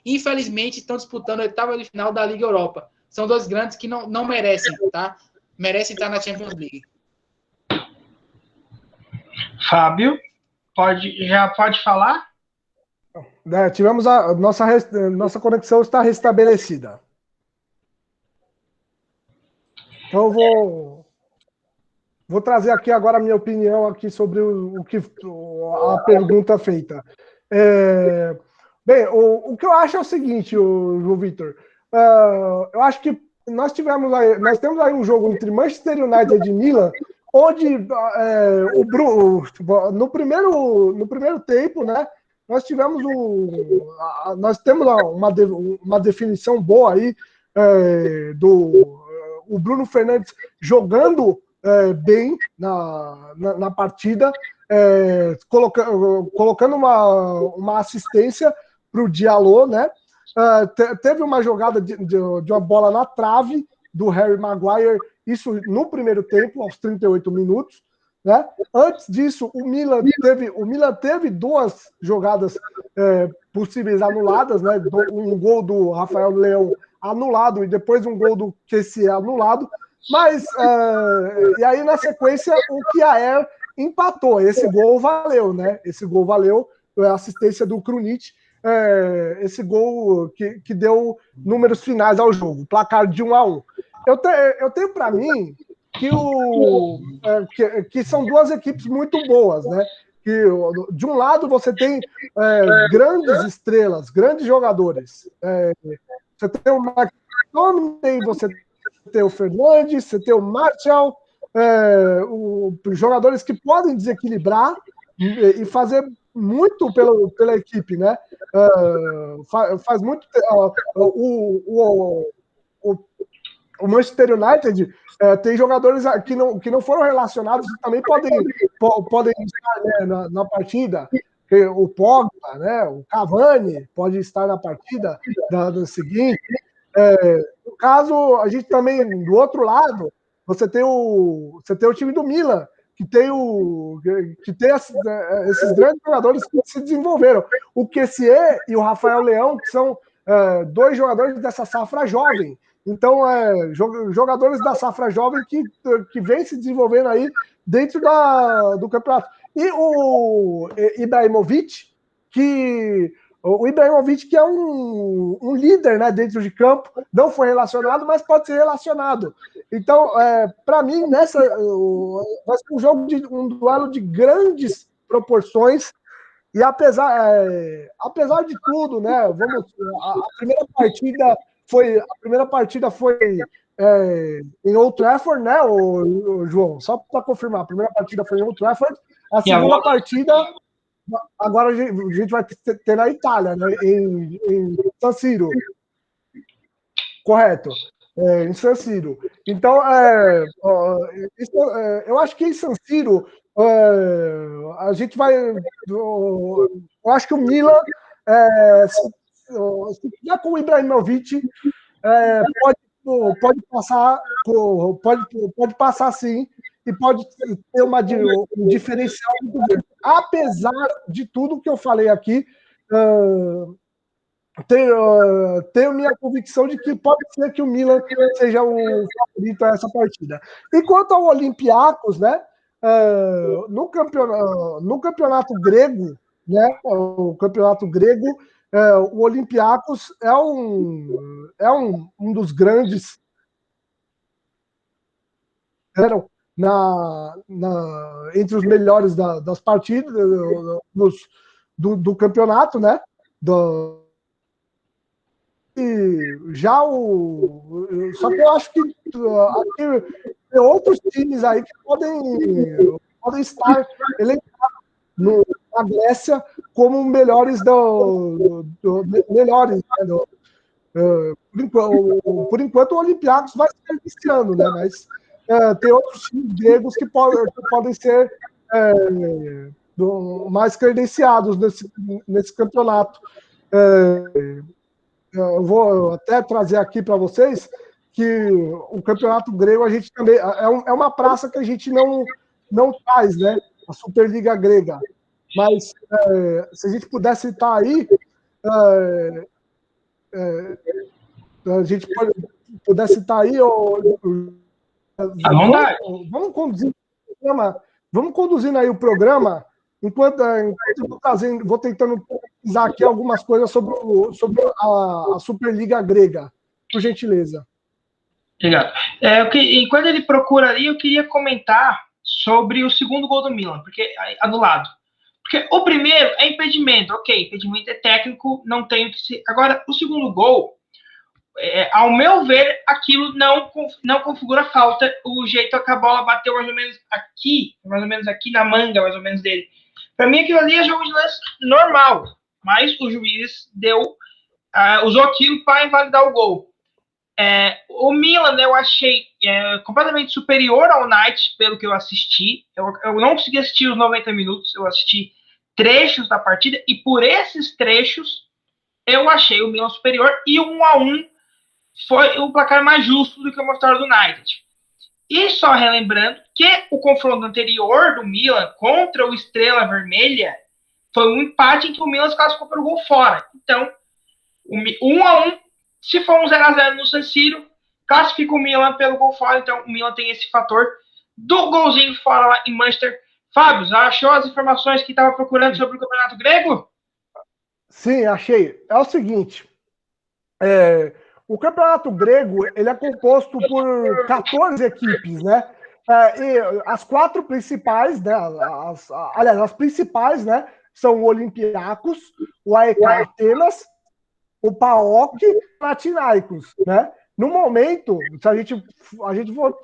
infelizmente, estão disputando a oitava de final da Liga Europa. São dois grandes que não merecem, tá? Merecem estar na Champions League. Fábio, já pode falar? Tivemos a nossa conexão está restabelecida. Então eu vou trazer aqui agora a minha opinião aqui sobre a pergunta feita. Bem, o que eu acho é o seguinte, João Vitor. Eu acho que nós temos aí um jogo entre Manchester United e Milan, onde no primeiro tempo, né? Nós temos uma definição boa aí o Bruno Fernandes jogando bem na partida, colocando uma assistência para o Diallo, né? Teve uma jogada de uma bola na trave do Harry Maguire, isso no primeiro tempo, aos 38 minutos. Né? Antes disso, o Milan teve duas jogadas possíveis anuladas, né? Um gol do Rafael Leão anulado e depois um gol do Kessie anulado. Mas, e aí na sequência, o Kjaer empatou. Esse gol valeu, né? Esse gol valeu, a assistência do Krunic, esse gol que deu números finais ao jogo, placar de 1-1. Eu tenho para mim que são duas equipes muito boas, né? Que de um lado você tem grandes estrelas, grandes jogadores. Você tem o McTominay, você tem o Fernandes, você tem o Martial, jogadores que podem desequilibrar e fazer muito pela equipe, né? Faz muito. O Manchester United tem jogadores que não foram relacionados e também podem estar, né, na partida. O Pogba, né, o Cavani pode estar na partida do seguinte. No caso, a gente também, do outro lado, você tem o time do Milan, que tem esses grandes jogadores que se desenvolveram. O Kessie e o Rafael Leão, que são dois jogadores dessa safra jovem. Então, jogadores da safra jovem que vem se desenvolvendo aí dentro do campeonato. E o Ibrahimovic, que é um líder, né, dentro de campo, não foi relacionado, mas pode ser relacionado. Então, para mim, vai ser um duelo de grandes proporções. E apesar de tudo, né, a primeira partida foi em Old Trafford, né, João? Só para confirmar, a primeira partida foi em Old Trafford, a segunda partida agora a gente vai ter na Itália, né, em San Siro. Correto. Em San Siro. Então, eu acho que em San Siro a gente vai. Eu acho que o Milan, se tiver com o Ibrahimovic, pode passar sim, e pode ter um diferencial muito grande. Apesar de tudo que eu falei aqui, tenho minha convicção de que pode ser que o Milan seja o favorito a essa partida. E quanto ao Olympiacos, né, no campeonato grego, né, o Olympiacos é um dos grandes entre os melhores das partidas do campeonato, né? Só que eu acho que tem outros times aí que podem estar elencados na Grécia como melhores melhores, né, por enquanto o Olympiacos vai ser esse ano, né? Mas tem outros times gregos que podem ser mais credenciados nesse campeonato. Eu vou até trazer aqui para vocês que o campeonato grego a gente também é uma praça que a gente não faz, né? A Superliga Grega. Mas se a gente puder citar aí, a gente puder citar aí, vamos conduzindo aí o programa, enquanto eu vou tentando pesquisar aqui algumas coisas sobre a Superliga Grega, por gentileza. Obrigado. Enquanto ele procura ali, eu queria comentar sobre o segundo gol do Milan, porque anulado. Porque o primeiro é impedimento, ok, impedimento é técnico, não tem o que se... Agora, o segundo gol, ao meu ver, aquilo não configura falta, o jeito que a bola bateu mais ou menos aqui na manga, mais ou menos dele. Para mim, aquilo ali é jogo de lance normal, mas o juiz usou aquilo para invalidar o gol. O Milan, eu achei completamente superior ao United, pelo que eu assisti. Eu não consegui assistir os 90 minutos, eu assisti trechos da partida, e por esses trechos eu achei o Milan superior, e o 1-1 foi o placar mais justo do que eu mostrava do United. E só relembrando que o confronto anterior do Milan contra o Estrela Vermelha foi um empate em que o Milan se classificou pelo gol fora. Então, 1-1, se for um 0-0 no San Siro, classifica o Milan pelo gol fora. Então, o Milan tem esse fator do golzinho fora lá em Manchester. Fábio, achou as informações que estava procurando sobre o Campeonato Grego? Sim, achei. É o seguinte, o Campeonato Grego ele é composto por 14 equipes, né? E as 4 principais, né? Aliás, as principais, né? São o Olympiacos, o AEK Atenas, o PAOK e o Panathinaikos, né? No momento, se a gente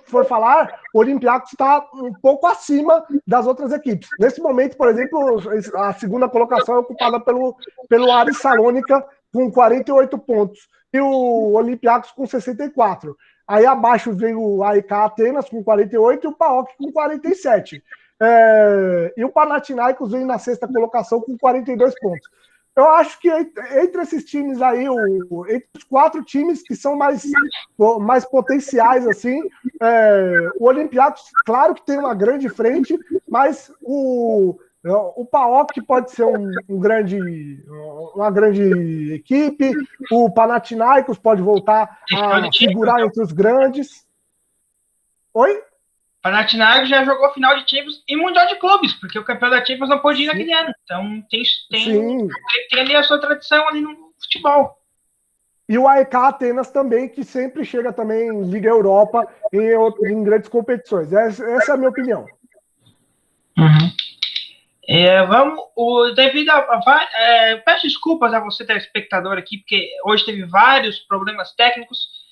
for falar, o Olympiacos está um pouco acima das outras equipes. Nesse momento, por exemplo, a segunda colocação é ocupada pelo Aris Salônica com 48 pontos e o Olympiacos com 64. Aí abaixo vem o AEK Atenas com 48 e o PAOK com 47. E o Panathinaikos vem na sexta colocação com 42 pontos. Eu acho que entre esses times aí, entre os 4 times que são mais potenciais, assim, o Olympiacos, claro que tem uma grande frente, mas o PAOK pode ser uma grande equipe, o Panathinaikos pode voltar a figurar entre os grandes. Oi? O Panathinaikos já jogou final de Champions e Mundial de Clubes, porque o campeão da Champions não pôde ir naquele ano. Então tem ali a sua tradição ali no futebol. E o AEK Atenas também, que sempre chega também em Liga Europa em grandes competições. Essa é a minha opinião. Peço desculpas a você, telespectador, aqui, porque hoje teve vários problemas técnicos.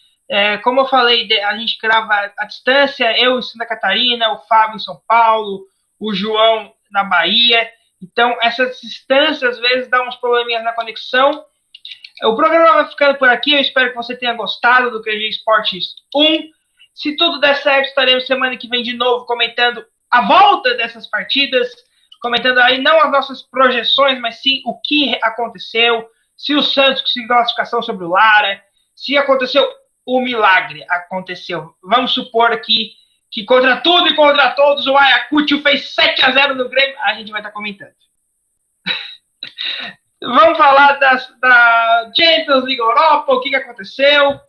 Como eu falei, a gente grava à distância, eu em Santa Catarina, o Fábio em São Paulo, o João na Bahia. Então, essas distâncias, às vezes, dão uns probleminhas na conexão. O programa vai ficando por aqui. Eu espero que você tenha gostado do QG Esportes 1. Se tudo der certo, estaremos semana que vem de novo comentando a volta dessas partidas, comentando aí não as nossas projeções, mas sim o que aconteceu, se o Santos conseguiu a classificação sobre o Lara, se aconteceu o milagre, aconteceu. Vamos supor aqui que contra tudo e contra todos o Ayacucho fez 7-0 no Grêmio, a gente vai estar comentando. Vamos falar da Champions League Europa, o que aconteceu.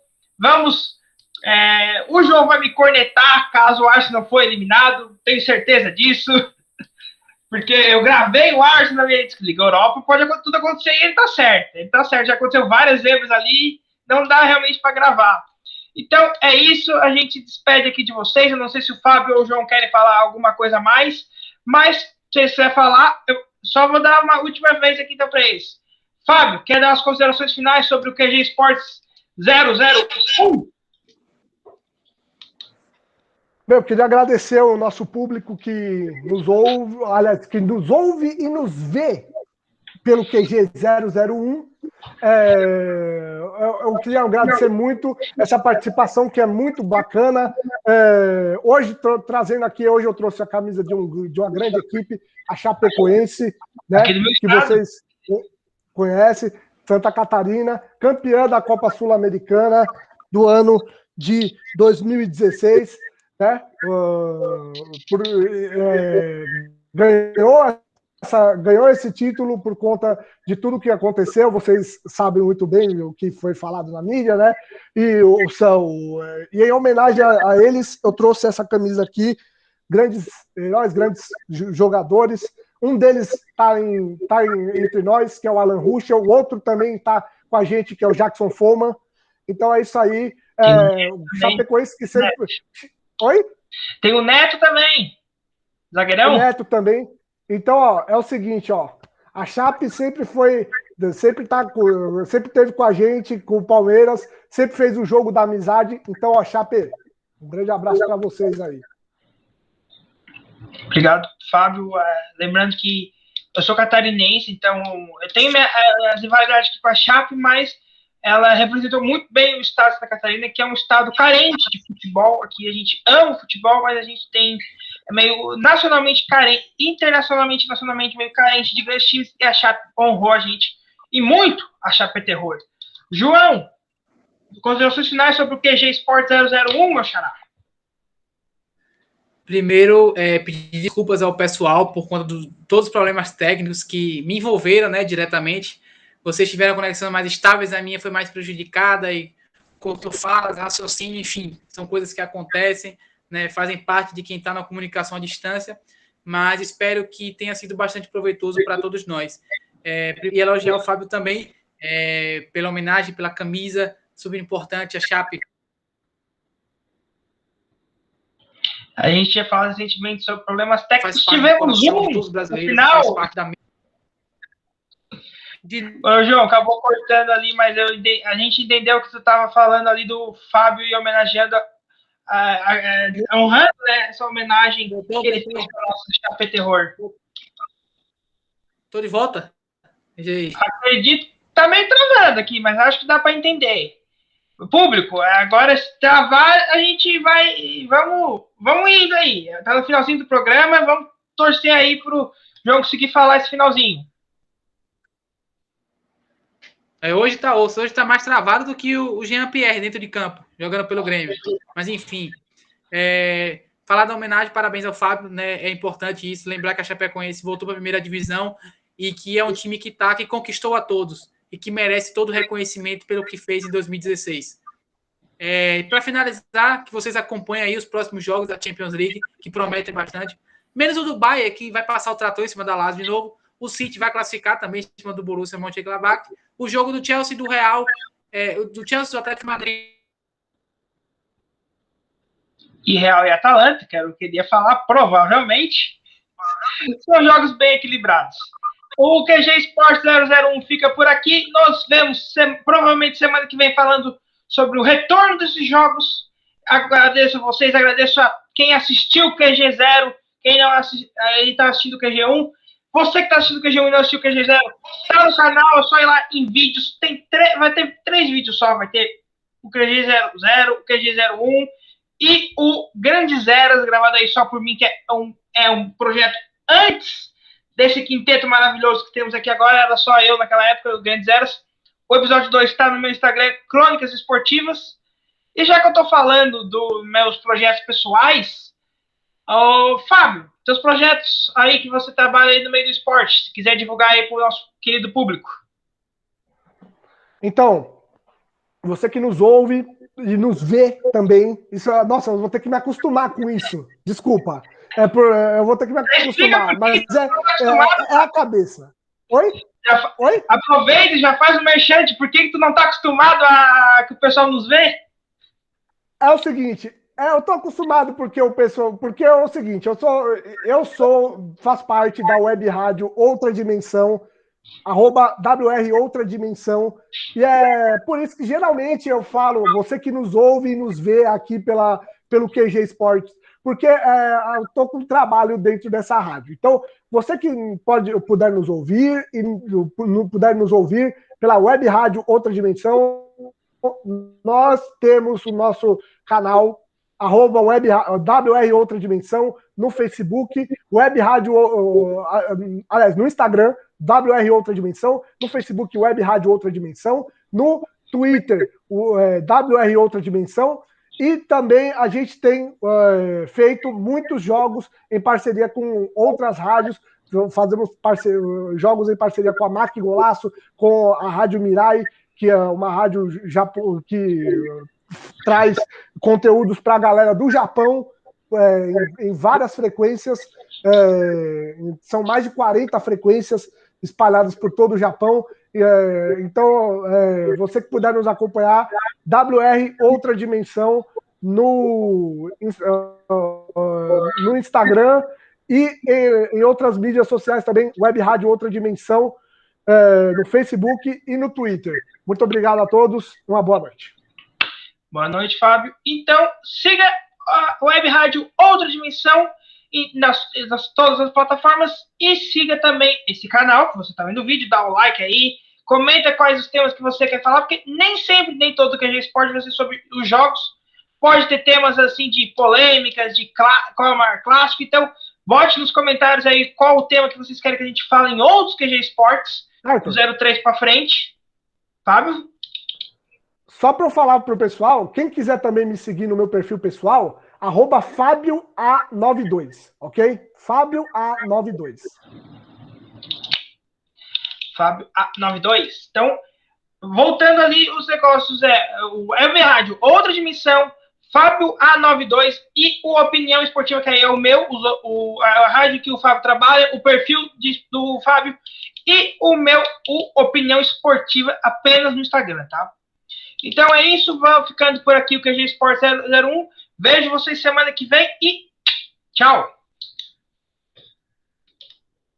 O João vai me cornetar caso o Arsenal for eliminado, tenho certeza disso. Porque eu gravei o Arsenal e Liga Europa, pode tudo acontecer e ele tá certo. Ele tá certo, já aconteceu várias vezes ali, não dá realmente para gravar. Então, é isso, a gente despede aqui de vocês. Eu não sei se o Fábio ou o João querem falar alguma coisa a mais, mas se vocês quiserem falar, eu só vou dar uma última vez aqui então para eles. Fábio, quer dar as considerações finais sobre o QG Esportes 001? Eu queria agradecer ao nosso público que nos ouve, aliás, que nos ouve e nos vê pelo QG 001. Eu queria agradecer muito essa participação, que é muito bacana. Hoje, trazendo aqui, hoje eu trouxe a camisa de uma grande equipe, a Chapecoense, né, que vocês conhecem, Santa Catarina, campeã da Copa Sul-Americana do ano de 2016, né? Ganhou esse título por conta de tudo que aconteceu. Vocês sabem muito bem o que foi falado na mídia, né? E em homenagem a eles, eu trouxe essa camisa aqui. Grandes heróis, grandes jogadores. Um deles está entre nós, que é o Alan Ruschel. O outro também está com a gente, que é o Jackson Foman. Então é isso aí. O Chapecoense que sempre... Oi? Tem o Neto também. Zagueirão? O Neto também. Então, ó, é o seguinte, ó. A Chape sempre teve com a gente, com o Palmeiras, sempre fez o jogo da amizade. Então, ó, Chape, um grande abraço para vocês aí. Obrigado, Fábio. Lembrando que eu sou catarinense, então eu tenho as rivalidades aqui com a Chape, mas ela representou muito bem o estado de Santa Catarina, que é um estado carente de futebol. Aqui a gente ama o futebol, mas a gente tem meio nacionalmente carente, internacionalmente, nacionalmente meio carente de grandes times, e a Chape honrou a gente, e muito a Chape Terror. João, considerações finais sobre o QG Sport 001, meu xará? Primeiro, pedir desculpas ao pessoal por conta de todos os problemas técnicos que me envolveram, né, diretamente. Vocês tiveram conexões mais estáveis, a minha foi mais prejudicada, e cortou falas, raciocínio, enfim, são coisas que acontecem, né, fazem parte de quem está na comunicação à distância, mas espero que tenha sido bastante proveitoso para todos nós. E elogiar o Fábio também, pela homenagem, pela camisa, super importante, a Chape. A gente tinha falado recentemente sobre problemas técnicos. Tivemos dos brasileiros, no final. Faz parte da... Ô, João, acabou cortando ali, mas a gente entendeu que você estava falando ali do Fábio e homenageando, honrando, né, essa homenagem que ele fez para o nosso Chape Terror. Tô de volta? Acredito que tá meio travado aqui, mas acho que dá para entender. O público, agora se travar, a gente vai. Vamos indo aí. Tá no finalzinho do programa, vamos torcer aí pro João conseguir falar esse finalzinho. Hoje tá mais travado do que o Jean-Pierre dentro de campo, jogando pelo Grêmio. Mas enfim, falar da homenagem, parabéns ao Fábio, né? É importante isso, lembrar que a Chapecoense voltou para a primeira divisão e que é um time que conquistou a todos e que merece todo o reconhecimento pelo que fez em 2016. Para finalizar, que vocês acompanhem aí os próximos jogos da Champions League, que prometem bastante. Menos o do Bayern, que vai passar o trator em cima da Lazio de novo. O City vai classificar também em cima do Borussia Mönchengladbach. O jogo do Chelsea e do Real, do Chelsea do Atlético de Madrid. E Real e Atalanta, que eu queria falar, provavelmente, são jogos bem equilibrados. O QG Sport 001 fica por aqui. Nós vemos provavelmente semana que vem falando sobre o retorno desses jogos. Agradeço a vocês, agradeço a quem assistiu o QG 0, quem não está assistindo o QG 1. Você que está assistindo o QG 1 e não assistiu o QG 0, está no canal, é só ir lá em vídeos. Vai ter 3 vídeos só. Vai ter o QG 00, o QG 01 e o Grande Zeras, gravado aí só por mim, que é um projeto antes desse quinteto maravilhoso que temos aqui agora. Era só eu naquela época, o Grande Zeras. O episódio 2 está no meu Instagram, Crônicas Esportivas. E já que eu estou falando dos meus projetos pessoais, Fábio, teus projetos aí que você trabalha aí no meio do esporte, se quiser divulgar aí para o nosso querido público. Então, você que nos ouve e nos vê também, nossa, eu vou ter que me acostumar com isso, desculpa. Eu vou ter que me acostumar, mas é a cabeça. Oi? Oi? Aproveita e já faz o merchante. Por que tu não tá acostumado a que o pessoal nos vê? É o seguinte, eu tô acostumado porque é o seguinte, faço parte da web rádio Outra Dimensão, @WR Outra Dimensão, e é por isso que geralmente eu falo, você que nos ouve e nos vê aqui pelo QG Esportes, porque eu estou com trabalho dentro dessa rádio. Então, você que puder nos ouvir e puder nos ouvir pela web rádio Outra Dimensão, nós temos o nosso canal @WR Outra Dimensão no Facebook, web rádio, aliás, no Instagram, WR Outra Dimensão, no Facebook, web rádio Outra Dimensão, no Twitter, WR Outra Dimensão, e também a gente tem feito muitos jogos em parceria com outras rádios. Fazemos jogos em parceria com a Mac Golaço, com a Rádio Mirai, que é uma rádio que traz conteúdos para a galera do Japão, em várias frequências. São mais de 40 frequências espalhadas por todo o Japão. Então, você que puder nos acompanhar, WR Outra Dimensão no Instagram e em outras mídias sociais também, Web Rádio Outra Dimensão, no Facebook e no Twitter. Muito obrigado a todos, uma boa noite. Boa noite, Fábio. Então, siga a Web Rádio Outra Dimensão nas todas as plataformas e siga também esse canal, que você está vendo o vídeo, dá um like aí, comenta quais os temas que você quer falar, porque nem todo que a gente pode ser sobre os jogos, pode ter temas assim de polêmicas, de qual é o maior clássico, então bote nos comentários aí qual o tema que vocês querem que a gente fale em outros QG Esportes, do 03 para frente. Fábio? Só para eu falar para o pessoal, quem quiser também me seguir no meu perfil pessoal, @FábioA92, ok? FábioA92. Fábio A92. Então, voltando ali, os negócios o Web Rádio Outra Dimensão, Fábio A92 e o Opinião Esportiva, que aí é o meu, a rádio que o Fábio trabalha, o perfil do Fábio e o meu, o Opinião Esportiva, apenas no Instagram, tá? Então é isso, vamos ficando por aqui o QG Esportes 001. Vejo vocês semana que vem e tchau!